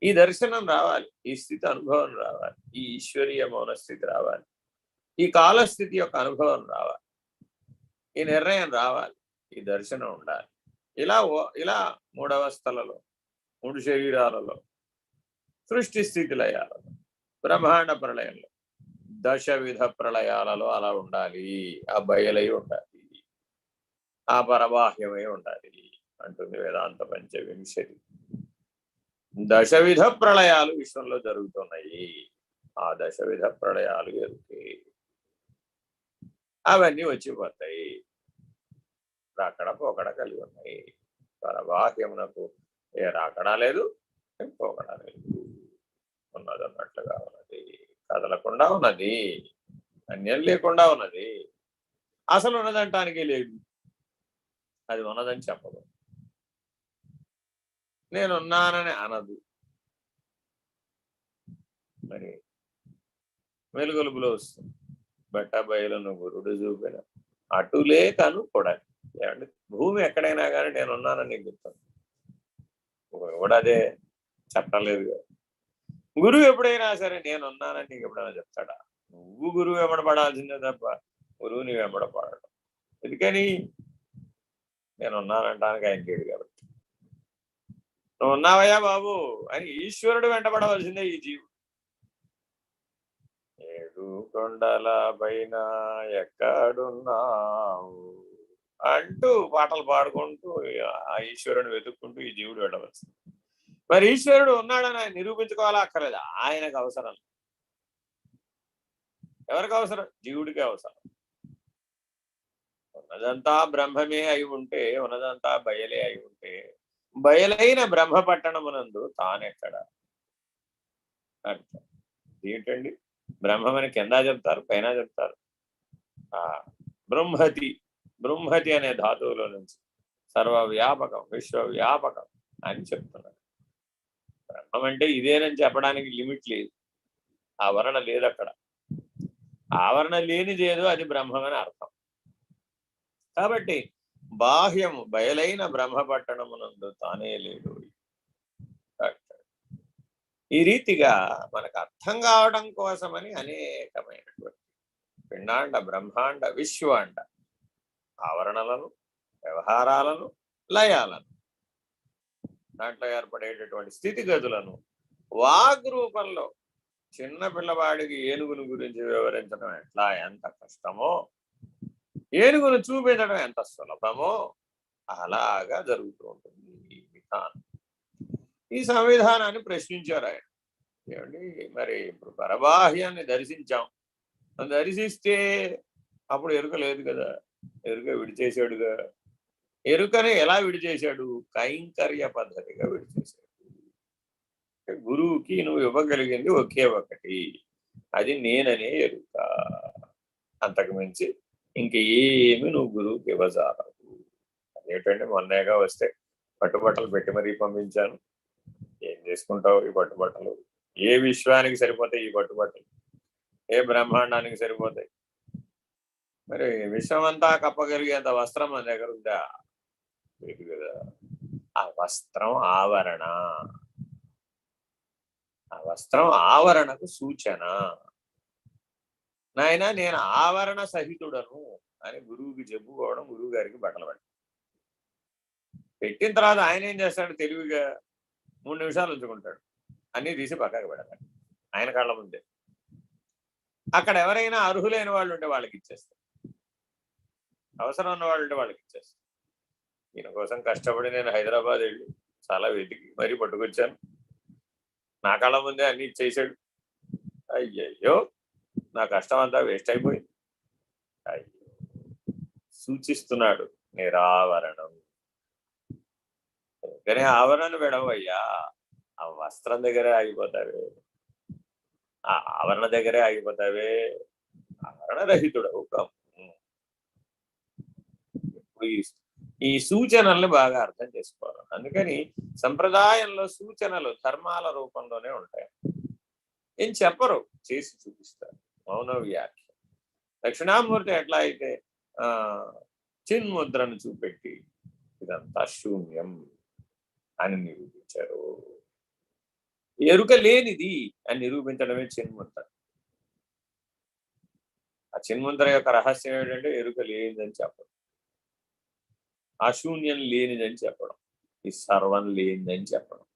ఈ దర్శనం రావాలి, ఈ స్థితి అనుభవం రావాలి, ఈ ఈశ్వరీయ మౌన స్థితి రావాలి, ఈ కాలస్థితి యొక్క అనుభవం రావాలి, ఈ నిర్ణయం రావాలి, ఈ దర్శనం ఉండాలి. ఇలా మూడవస్థలలో, 3 శరీరాలలో, సృష్టి స్థితి లయాలలో, బ్రహ్మాండ ప్రళయంలో, 10 విధ ప్రళయాలలో అలా ఉండాలి. ఆ బయలై ఉండాలి, ఆ పరబాహ్యమై ఉండాలి అంటుంది వేదాంత పంచవింశతి. 10 విధ ప్రళయాలు విశ్వంలో జరుగుతున్నాయి. ఆ 10 విధ ప్రళయాలు ఎరుకే. అవన్నీ వచ్చిపోతాయి. రాకడ పోకడ కలిగి ఉన్నాయి. పరబాహ్యమునకు ఏ రాకడా లేదు, పోకడా లేదు. ఉన్నదన్నట్లుగా ఉన్నది, కదలకుండా ఉన్నది, అన్యం లేకుండా ఉన్నది. అసలు ఉన్నదంటానికి లేదు, అది ఉన్నదని చెప్పదు. నేనున్నానని అనదు. మరి మెలుగొలుపులో వస్తుంది, బట్ట బయలును గురుడు చూపిన అటులే కను కొడాలి. ఏమంటే భూమి ఎక్కడైనా కానీ నేనున్నానని నీకు గుర్తుంది. కూడా అదే చెప్పలేదు. గురువు ఎప్పుడైనా సరే నేనున్నానని నీకు ఎప్పుడైనా చెప్తాడా? నువ్వు గురువు వెంబడపడాల్సిందే తప్ప గురువు నీ వెంబడపడడం. ఎందుకని? నేనున్నానంటానికి ఆయన లేడు కాబట్టి. నువ్వు ఉన్నావయ్యా బాబు అని ఈశ్వరుడు వెంటబడవలసిందే ఈ జీవుడు. 7 కొండల పైన ఎక్కడున్నావు అంటూ పాటలు పాడుకుంటూ ఆ ఈశ్వరుని వెతుక్కుంటూ ఈ జీవుడు వెళ్ళవలసింది. మరి ఈశ్వరుడు ఉన్నాడని ఆయన నిరూపించుకోవాలా అక్కర్లేదు? ఆయనకు అవసరం. ఎవరికి అవసరం? జీవుడికి అవసరం. ఉన్నదంతా బ్రహ్మమే అయి ఉంటే, ఉన్నదంతా బయలే అయి ఉంటే, బయలైన బ్రహ్మ పట్టణమునందు తానెక్కడ అంటారు. ఏంటండి బ్రహ్మమని కింద చెప్తారు, పైన చెప్తారు. ఆ బృంహతి, బృంహతి అనే ధాతువులో నుంచి సర్వవ్యాపకం, విశ్వవ్యాపకం అని చెప్తున్నారు. బ్రహ్మం అంటే ఇదేనని చెప్పడానికి లిమిట్ లేదు, ఆవరణ లేదు అక్కడ. ఆవరణ లేనిదేదో అది బ్రహ్మమని అర్థం. కాబట్టి బాహ్యము బయలైన బ్రహ్మ పట్టణమునందు తానే లేడు. ఈ రీతిగా మనకు అర్థం కావడం కోసమని అనేకమైనటువంటి పిండాండ, బ్రహ్మాండ, విశ్వాండ ఆవరణలను, వ్యవహారాలను, లయాలను, దాంట్లో ఏర్పడేటటువంటి స్థితిగతులను వాగ్రూపంలో చిన్న పిల్లవాడికి ఏనుగుని గురించి వివరించడం ఎట్లా ఎంత కష్టమో, ఏనుగును చూపించడం ఎంత సులభమో అలాగా జరుగుతూ ఉంటుంది ఈ విధానం. ఈ సంవిధానాన్ని ప్రశ్నించారు ఆయన. ఏమండి మరి ఇప్పుడు పరబాహ్యాన్ని దర్శించాం, దర్శిస్తే అప్పుడు ఎరుక లేదు కదా, ఎరుక విడిచేశాడుగా. ఎరుకని ఎలా విడిచేశాడు? కైంకర్య పద్ధతిగా విడిచేశాడు. గురువుకి నువ్వు ఇవ్వగలిగింది ఒకే ఒకటి, అది నేననే ఎరుక. అంతకు మించి ఇంక ఏమి నువ్వు గురువుకి ఇవ్వజాలవు. అదేంటంటే మొన్నేగా వస్తే పట్టుబట్టలు పెట్టి మరీ పంపించాను. ఏం చేసుకుంటావు ఈ పట్టుబట్టలు? ఏ విశ్వానికి సరిపోతాయి ఈ పట్టుబట్టలు? ఏ బ్రహ్మాండానికి సరిపోతాయి? మరి విశ్వమంతా కప్పగలిగేంత వస్త్రం మన దగ్గర ఉందా? లేదు కదా. ఆ వస్త్రం ఆవరణ, ఆ వస్త్రం ఆవరణకు సూచన. నాయన నేను ఆవరణ సహితుడను అని గురువుకి చెప్పుకోవడం, గురువు గారికి బట్టలు పెట్టిన తర్వాత ఆయన ఏం చేస్తాడు? తెలివిగా 3 నిమిషాలు ఉంచుకుంటాడు, అన్నీ తీసి పక్కకు పెడతాడు ఆయన కళ్ళ ముందే. అక్కడ ఎవరైనా అర్హులైన వాళ్ళు ఉంటే వాళ్ళకి ఇచ్చేస్తారు, అవసరం ఉన్న వాళ్ళు ఉంటే వాళ్ళకి ఇచ్చేస్తారు. ఈయన కోసం కష్టపడి నేను హైదరాబాద్ వెళ్ళి చాలా వెతికి మరీ పట్టుకొచ్చాను, నా కళ్ళ ముందే అన్ని ఇచ్చేసాడు. అయ్యయ్యో నా కష్టం అంతా వేస్ట్ అయిపోయింది. అయ్యో సూచిస్తున్నాడు నిరావరణం. కానీ ఆవరణను విడవయ్యా, ఆ వస్త్రం దగ్గరే ఆగిపోతావే, ఆ ఆవరణ దగ్గరే ఆగిపోతావే, ఆవరణ రహితుడవు కావు. ఇప్పుడు ఈ సూచనల్ని బాగా అర్థం చేసుకోవాలి. అందుకని సంప్రదాయంలో సూచనలు ధర్మాల రూపంలోనే ఉంటాయి, ఏం చెప్పరు, చేసి చూపిస్తారు. మౌన వ్యాఖ్య. దక్షిణామూర్తి ఎట్లా అయితే చిన్ముద్రను చూపెట్టి ఇదంతా శూన్యం అని నిరూపించారు. ఎరుక లేనిది అని నిరూపించడమే చిన్ముద్ర. ఆ చిన్ముద్ర యొక్క రహస్యం ఏంటంటే ఎరుక లేనిదని చెప్పడం, ఆ శూన్యం లేనిదని చెప్పడం, ఈ సర్వం లేనిదని చెప్పడం.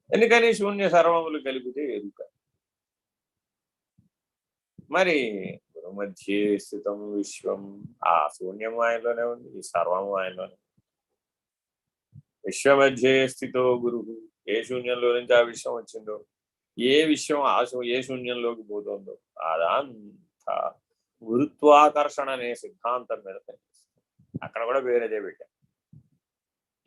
ఎందుకని శూన్య సర్వములు కలిపితే ఎరుక. మరి గురు మధ్యే స్థితం విశ్వం, ఆ శూన్యం ఆయనలోనే ఉంది, ఈ సర్వము ఆయనలోనే. విశ్వ మధ్యే స్థితో గురు, ఏ శూన్యంలో నుంచి ఆ విశ్వం వచ్చిందో, ఏ విశ్వం ఏ శూన్యంలోకి పోతుందో అదంతా గురుత్వాకర్షణ అనే సిద్ధాంతం మీద పనిచేస్తుంది. అక్కడ కూడా వేరేదే పెట్టారు.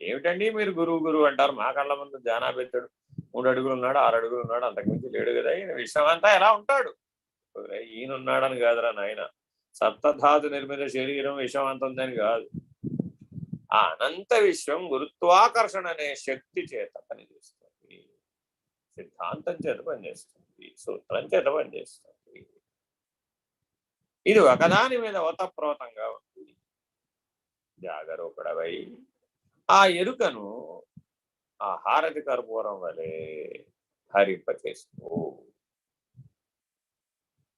ఏమిటండి మీరు గురువు గురువు అంటారు, మా కళ్ళ ముందు ధ్యానాబెత్తాడు, 3 అడుగులు ఉన్నాడు, 6 అడుగులు ఉన్నాడు, అంతకుమించి లేడు కదా, ఈయన విశ్వం అంతా ఎలా ఉంటాడు? ఈయనున్నాడని కాదురా నాయన, సప్తధాతు నిర్మిత శరీరం విశ్వం అంత ఉందని కాదు, ఆ అనంత విశ్వం గురుత్వాకర్షణ అనే శక్తి చేత పనిచేస్తుంది, సిద్ధాంతం చేత పనిచేస్తుంది, సూత్రం చేత పనిచేస్తుంది. ఇది ఒకదాని మీద ఓతప్రోతంగా ఉంది. జాగరూకుడవై ఆ ఎరుకను ఆ హారతి కర్పూరం వలె హరింపచేసుకో.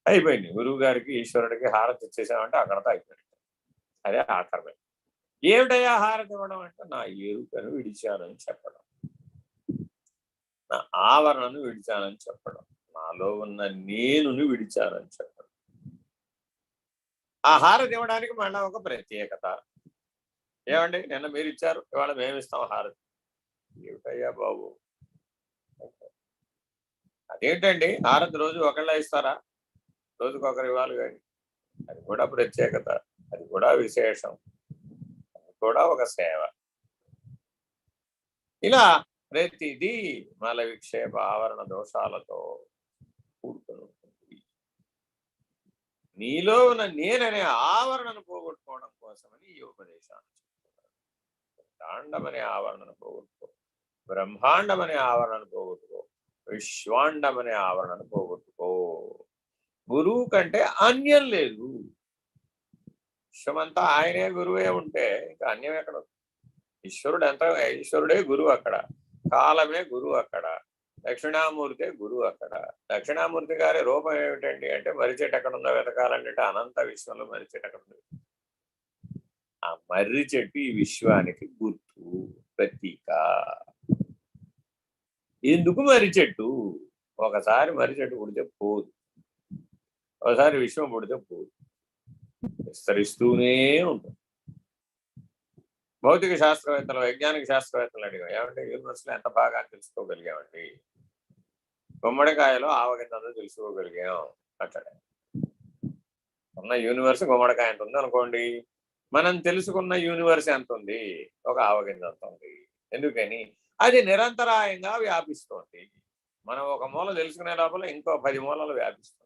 అయిపోయింది. గురువు గారికి ఈశ్వరుడికి హారతి ఇచ్చేసామంటే అక్కడతో అయిపోయింది. అదే ఆఖరమే. ఏమిటయ్యా హారతి ఇవ్వడం అంటే నా ఎరుకను విడిచానని చెప్పడం, నా ఆవరణను విడిచానని చెప్పడం, నాలో ఉన్న నేనుని విడిచానని చెప్పడం. ఆ హారతి ఇవ్వడానికి మళ్ళా ఒక ప్రత్యేకత. ఏమండి నిన్న మీరు ఇచ్చారు, ఇవాళ మేము ఇస్తాం హారతి. ఏమిటయ్యా బాబు, అదేంటండి హారతి రోజు ఒకళ్ళ ఇస్తారా? రోజుకొకరు ఇవ్వాలి కానీ. అది కూడా ప్రత్యేకత, అది కూడా విశేషం, అది కూడా ఒక సేవ. ఇలా ప్రతిదీ మల విక్షేప ఆవరణ దోషాలతో కూడుకుని ఉంటుంది. నీలో ఉన్న నేననే ఆవరణను పోగొట్టుకోవడం కోసమని ఈ ఉపదేశాన్ని చెప్తున్నారు. బ్రహ్మాండమనే ఆవరణను పోగొట్టుకో, బ్రహ్మాండమనే ఆవరణను పోగొట్టుకో, విశ్వాండమనే ఆవరణను పోగొట్టుకో. గురువు కంటే అన్యం లేదు. విశ్వమంతా ఆయనే గురువే ఉంటే ఇంకా అన్యం ఎక్కడ? ఈశ్వరుడే గురువు అక్కడ, కాలమే గురువు అక్కడ, దక్షిణామూర్తే గురువు అక్కడ. దక్షిణామూర్తి గారి రూపం ఏమిటండి అంటే మర్రి చెట్టు ఎక్కడ ఉందో వెతకాలంటే అనంత విశ్వంలో మర్రి చెట్టు ఎక్కడ ఉంది. ఆ మర్రి చెట్టు ఈ విశ్వానికి గుర్తు, ప్రతీక. ఎందుకు మర్రి చెట్టు? ఒకసారి మర్రి చెట్టు పుడితే పోదు, ఒకసారి విశ్వం పుడితే పోదు, విస్తరిస్తూనే ఉంటుంది. భౌతిక శాస్త్రవేత్తలు, వైజ్ఞానిక శాస్త్రవేత్తలు అడిగాం, ఏమంటే యూనివర్స్లో ఎంత బాగా తెలుసుకోగలిగామండి? గుమ్మడికాయలో ఆవగిందంతో తెలుసుకోగలిగాం అట్లా. ఉన్న యూనివర్స్ గుమ్మడికాయ ఎంత ఉంది అనుకోండి, మనం తెలుసుకున్న యూనివర్స్ ఎంత ఉంది? ఒక ఆవగింజ అంత ఉంది. ఎందుకని? అది నిరంతరాయంగా వ్యాపిస్తోంది. మనం ఒక మూల తెలుసుకునే లోపల ఇంకో 10 మూలలు వ్యాపిస్తుంది.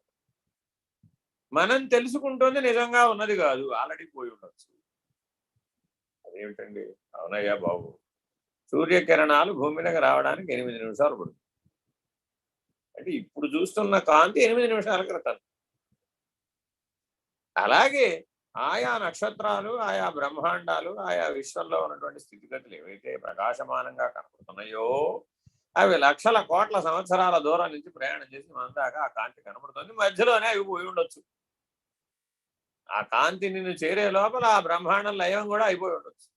మనం తెలుసుకుంటుంది నిజంగా ఉన్నది కాదు, ఆల్రెడీ పోయి ఉండొచ్చు. అదేమిటండి? అవునయ్యా బాబు, సూర్యకిరణాలు భూమి మీదకి రావడానికి 8 నిమిషాలు పడుతుంది. అంటే ఇప్పుడు చూస్తున్న కాంతి 8 నిమిషాల క్రితం. అలాగే ఆయా నక్షత్రాలు, ఆయా బ్రహ్మాండాలు, ఆయా విశ్వంలో ఉన్నటువంటి స్థితిగతులు ఏవైతే ప్రకాశమానంగా కనపడుతున్నాయో అవి లక్షల కోట్ల సంవత్సరాల దూరం నుంచి ప్రయాణం చేసి మన దాకా ఆ కాంతి కనపడుతుంది. మధ్యలోనే అవి పోయి ఉండొచ్చు. ఆ కాంతి నిన్ను చేరే లోపల ఆ బ్రహ్మాండం లయం కూడా అయిపోయి ఉండొచ్చు,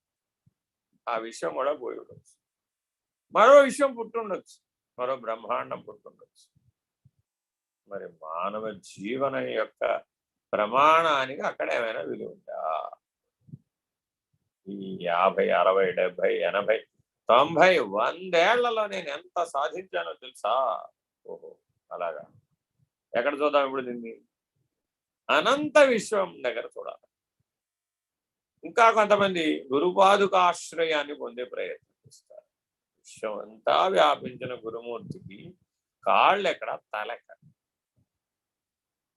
ఆ విశ్వం కూడా పోయి ఉండొచ్చు, మరో విశ్వం పుట్టుండొచ్చు, మరో బ్రహ్మాండం పుట్టుండొచ్చు. మరి మానవ జీవనం యొక్క ప్రమాణానికి అక్కడ ఏమైనా విలువ ఉందా? ఈ 50, 60, 70, 80, 90, 100 ఏళ్లలో నేను ఎంత సాధించానో తెలుసా? ఓహో, అలాగా. ఎక్కడ చూద్దాం ఇప్పుడు దీన్ని? అనంత విశ్వం దగ్గర చూడాలి. ఇంకా కొంతమంది గురుపాదుకాశ్రయాన్ని పొందే ప్రయత్నం చేస్తారు. విశ్వం అంతా వ్యాపించిన గురుమూర్తికి కాళ్ళు ఎక్కడ, తలెక్కడ,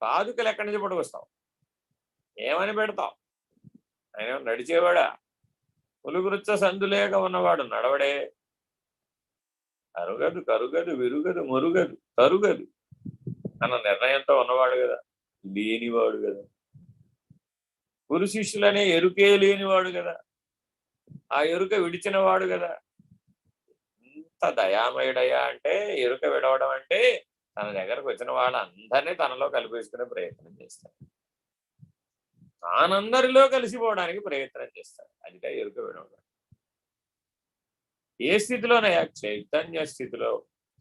పాదుకలు ఎక్కడి నుంచి పట్టుకొస్తావు? ఏమని పెడతావు? ఆయన నడిచేవాడా? పులుగురుచ్చ సందులేక ఉన్నవాడు నడవడే. అరుగదు, కరుగదు, విరుగదు, మురుగదు, తరుగదు అన్న నిర్ణయంతో ఉన్నవాడు కదా, లేనివాడు కదా. గురు శిష్యులనే ఎరుకే లేనివాడు కదా, ఆ ఎరుక విడిచినవాడు కదా. ఇంత దయామయుడయ్యా అంటే, ఎరుక విడవడం అంటే తన దగ్గరకు వచ్చిన వాళ్ళందరినీ తనలో కలిపేసుకునే ప్రయత్నం చేస్తాడు, తానందరిలో కలిసిపోవడానికి ప్రయత్నం చేస్తాడు. అదిగా ఎరుక విడవడం. ఏ స్థితిలోనయ్యా? చైతన్య స్థితిలో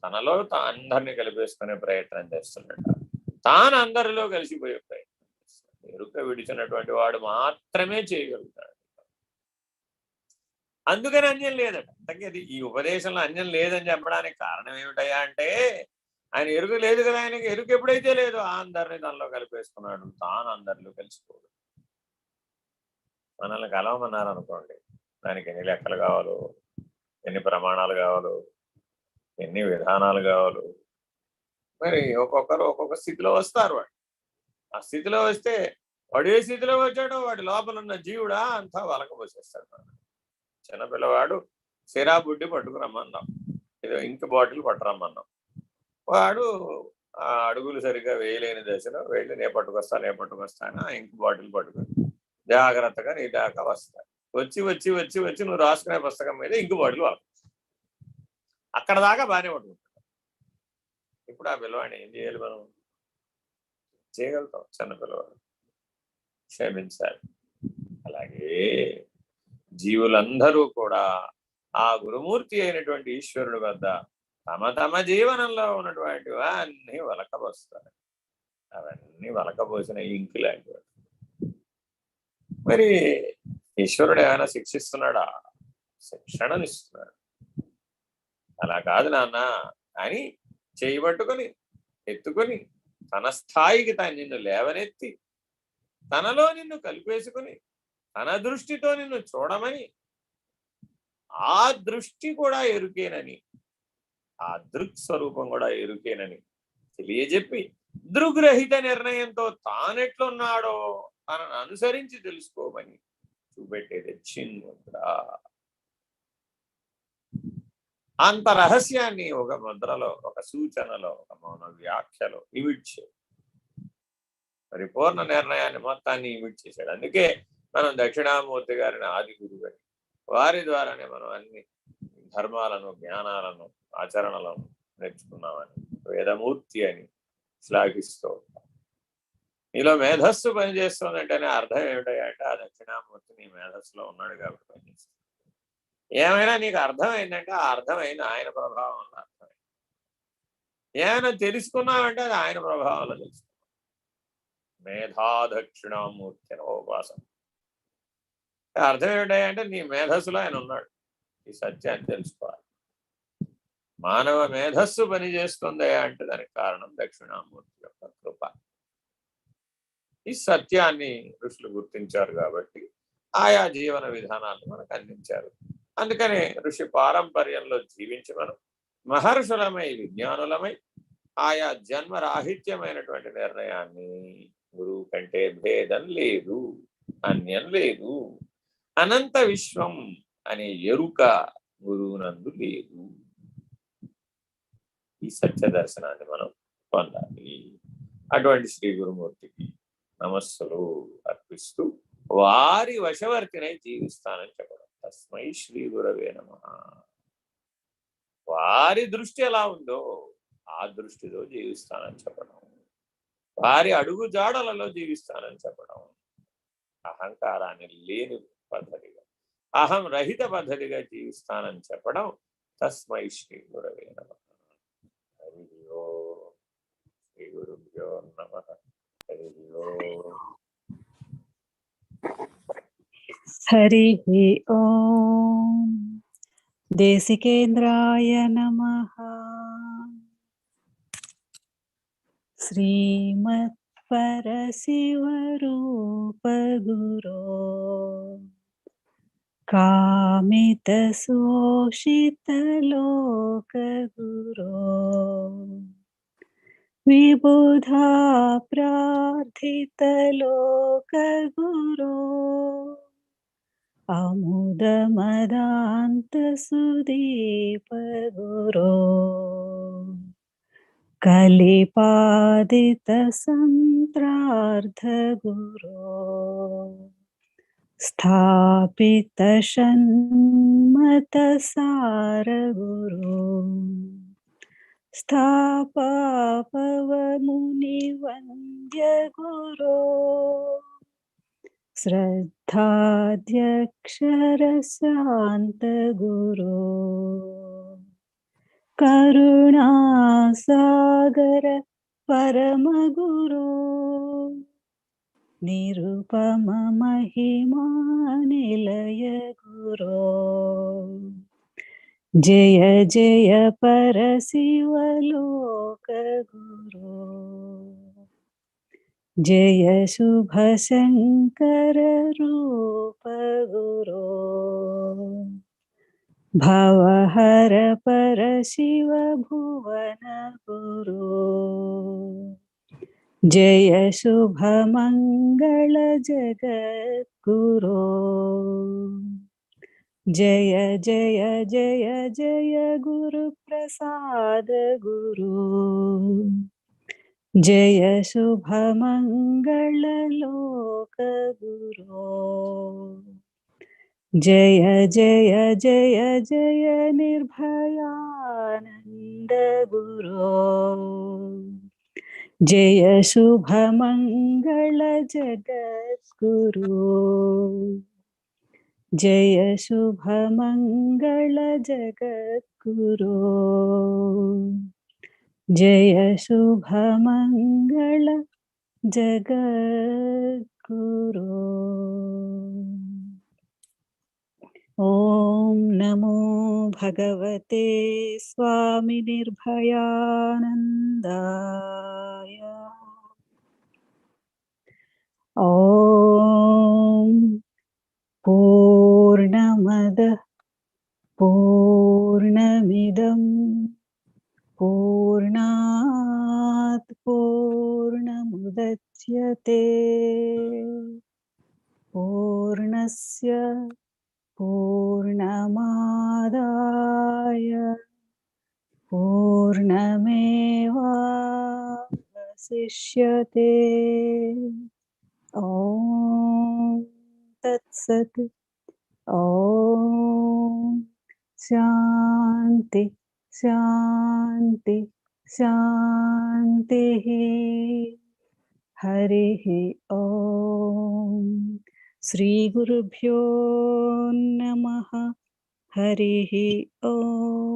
తనలో అందరినీ కలిపేసుకునే ప్రయత్నం చేస్తున్నాడు, తాను అందరిలో కలిసిపోయే ప్రయత్నం చేస్తాడు. ఎరుక విడిచినటువంటి వాడు మాత్రమే చేయగలుగుతాడు. అందుకని అన్యం లేదట. అందుకే ఈ ఉపదేశంలో అన్యం లేదని చెప్పడానికి కారణం ఏమిటయ్యా అంటే, ఆయన ఎరుక లేదు కదా. ఆయనకి ఎరుక ఎప్పుడైతే లేదో అందరినీ తనలో కలిపేసుకున్నాడు, తాను అందరిలో కలిసిపోడు. మనల్ని కలవమన్నారు అనుకోండి, దానికి ఎన్ని లెక్కలు కావాలో, ఎన్ని ప్రమాణాలు కావాలో, ఎన్ని విధానాలు కావాలో. మరి ఒక్కొక్కరు ఒక్కొక్క స్థితిలో వస్తారు. వాడు ఆ స్థితిలో వస్తే వాడు ఏ స్థితిలో వచ్చాడో వాడి లోపల ఉన్న జీవుడా అంతా వలకపోసేస్తాడు. చిన్నపిల్లవాడు సిరా బుడ్డి పట్టుకురమ్మన్నాం, ఏదో ఇంక్ బాటిల్ పట్టురమ్మన్నాం, వాడు ఆ అడుగులు సరిగ్గా వేయలేని దశలో వెళ్ళి నేను పట్టుకొస్తాను ఆ ఇంక్ బాటిల్ పట్టుకొని జాగ్రత్తగా నీ దాకా వస్తాను. వచ్చి వచ్చి వచ్చి వచ్చి నువ్వు రాసుకునే పుస్తకం మీద ఇంకు బాటిల్ వాడు. అక్కడ దాకా బాగానే పట్టుకుంటాడు. ఇప్పుడు ఆ పిల్లవాడిని ఏం చేయాలి? మనం చేయగలుగుతాం? చిన్న పిల్లవాడు క్షమించాలి. అలాగే జీవులందరూ కూడా ఆ గురుమూర్తి అయినటువంటి ఈశ్వరుడు వద్ద తమ తమ జీవనంలో ఉన్నటువంటి అన్ని వలకబోస్తారు. అవన్నీ వలకబోసిన ఇంకు లాంటివి. మరి ఈశ్వరుడు ఏమైనా శిక్షిస్తున్నాడా? శిక్షణనిస్తున్నాడు. అలా కాదు నాన్న అని చేయబట్టుకొని ఎత్తుకొని తన స్థాయికి తను నిన్ను లేవనెత్తి తనలో నిన్ను కలిపేసుకుని తన దృష్టితో నిన్ను చూడమని, ఆ దృష్టి కూడా ఎరుకేనని, ఆ దృక్ స్వరూపం కూడా ఎరుకేనని తెలియజెప్పి దృగ్రహిత నిర్ణయంతో తానెట్లున్నాడో తనను అనుసరించి తెలుసుకోమని చూపెట్టేది చిన్ముద్ర. అంత రహస్యాన్ని ఒక ముద్రలో, ఒక సూచనలో, ఒక మౌన వ్యాఖ్యలో ఇమిడ్చే పరిపూర్ణ నిర్ణయాన్ని మొత్తాన్ని ఇమిడ్ చేశాడు. అందుకే మనం దక్షిణామూర్తి గారిని ఆది గురువుని, వారి ద్వారానే మనం అన్ని ధర్మాలను, జ్ఞానాలను, ఆచరణలను నేర్చుకున్నామని, వేదమూర్తి అని శ్లాఘిస్తూ ఉంటాం. నీలో మేధస్సు పనిచేస్తుందంటేనే అర్థం ఏమిటంటే ఆ దక్షిణామూర్తి నీ మేధస్సులో ఉన్నాడు కాబట్టి పనిచేస్తుంది. ఏమైనా నీకు అర్థమైందంటే ఆ అర్థమైంది ఆయన ప్రభావం వల్ల అర్థమైంది. ఏమైనా తెలుసుకున్నావంటే అది ఆయన ప్రభావంలో తెలుసుకున్నావు. మేధా దక్షిణామూర్తి అని ఉపాసన. అర్థం ఏమిటంటే నీ మేధస్సులో ఆయన ఉన్నాడు. ఈ సత్యాన్ని తెలుసుకోవాలి. మానవ మేధస్సు పనిచేస్తుంది అంటే దానికి కారణం దక్షిణామూర్తి యొక్క కృప. ఈ సత్యాన్ని ఋషులు గుర్తించారు కాబట్టి ఆయా జీవన విధానాలను మనకు అందించారు. అందుకనే ఋషి పారంపర్యంలో జీవించి మనం మహర్షులమై, విజ్ఞానులమై ఆయా జన్మరాహిత్యమైనటువంటి నిర్ణయాన్ని గురువు కంటే భేదం లేదు, అన్యం లేదు, అనంత విశ్వం అనే ఎరుక గురువునందు లేదు. ఈ సత్య దర్శనాన్ని మనం పొందాలి. అటువంటి శ్రీ గురుమూర్తికి నమస్సులు అర్పిస్తూ వారి వశవర్తినై జీవిస్తానని చెప్పడం. తస్మై శ్రీ గురవే నమః. వారి దృష్టి ఎలా ఉందో ఆ దృష్టిలో జీవిస్తానని చెప్పడం, వారి అడుగు జాడలలో జీవిస్తానని చెప్పడం, అహంకారాన్ని లేని పద్ధతిగా, అహం రహిత పద్ధతిగా జీవిస్తానని చెప్పడం. తస్మై శ్రీ గురవే నమః. హరి ఓం. శ్రీ గురుభ్యో నమః. హరి ఓం. హరి ఓం. దేశికేంద్రాయ నమః. శ్రీమత్ పరశివరూప గురో కామిత శోషిత లోక గురో విబుధా ప్రార్థిత లోక గురో అముద మదాంత సుదీప గురో కలిపాదిత సంత్రార్థ గురో స్థాపిత షణ్మత సార గురో స్థాపవముని వంద్య గురో శ్రద్ధాధ్యక్షర శాంత గురో కరుణాసాగర పరమ గురో నిరుపమ మహిమా నిలయ గురో జయ జయ పరశివలోక గురో జయ శుభ శంకర రూప గురో భవహర పరశివ భువన గురో జయ శుభ మంగళ జగద్గురో జయ జయ జయ జయ గురు ప్రసాద గురో జయ శుభ మంగళ లోక గురో జయ జయ జయ జయ నిర్భయా सच्चिदानन्द गुरो जय शुभमङ्गल जगद्गुरु जय शुभमङ्गल जगद्गुरो जय शुभमङ्गल जगद्गुरो। ॐ नमो भगवते स्वामी निर्भयानन्दाय। ॐ पूर्णमदः पूर्णमिदं पूर्णात् पूर्णमुदच्यते पूर्णस्य पूर्णमादाय पूर्णमेवावशिष्यते। ॐ तत्सत्। ॐ शान्ति शान्ति शान्तिः। हरिः ॐ। श्रीगुरुभ्यो नमः। हरिः ॐ।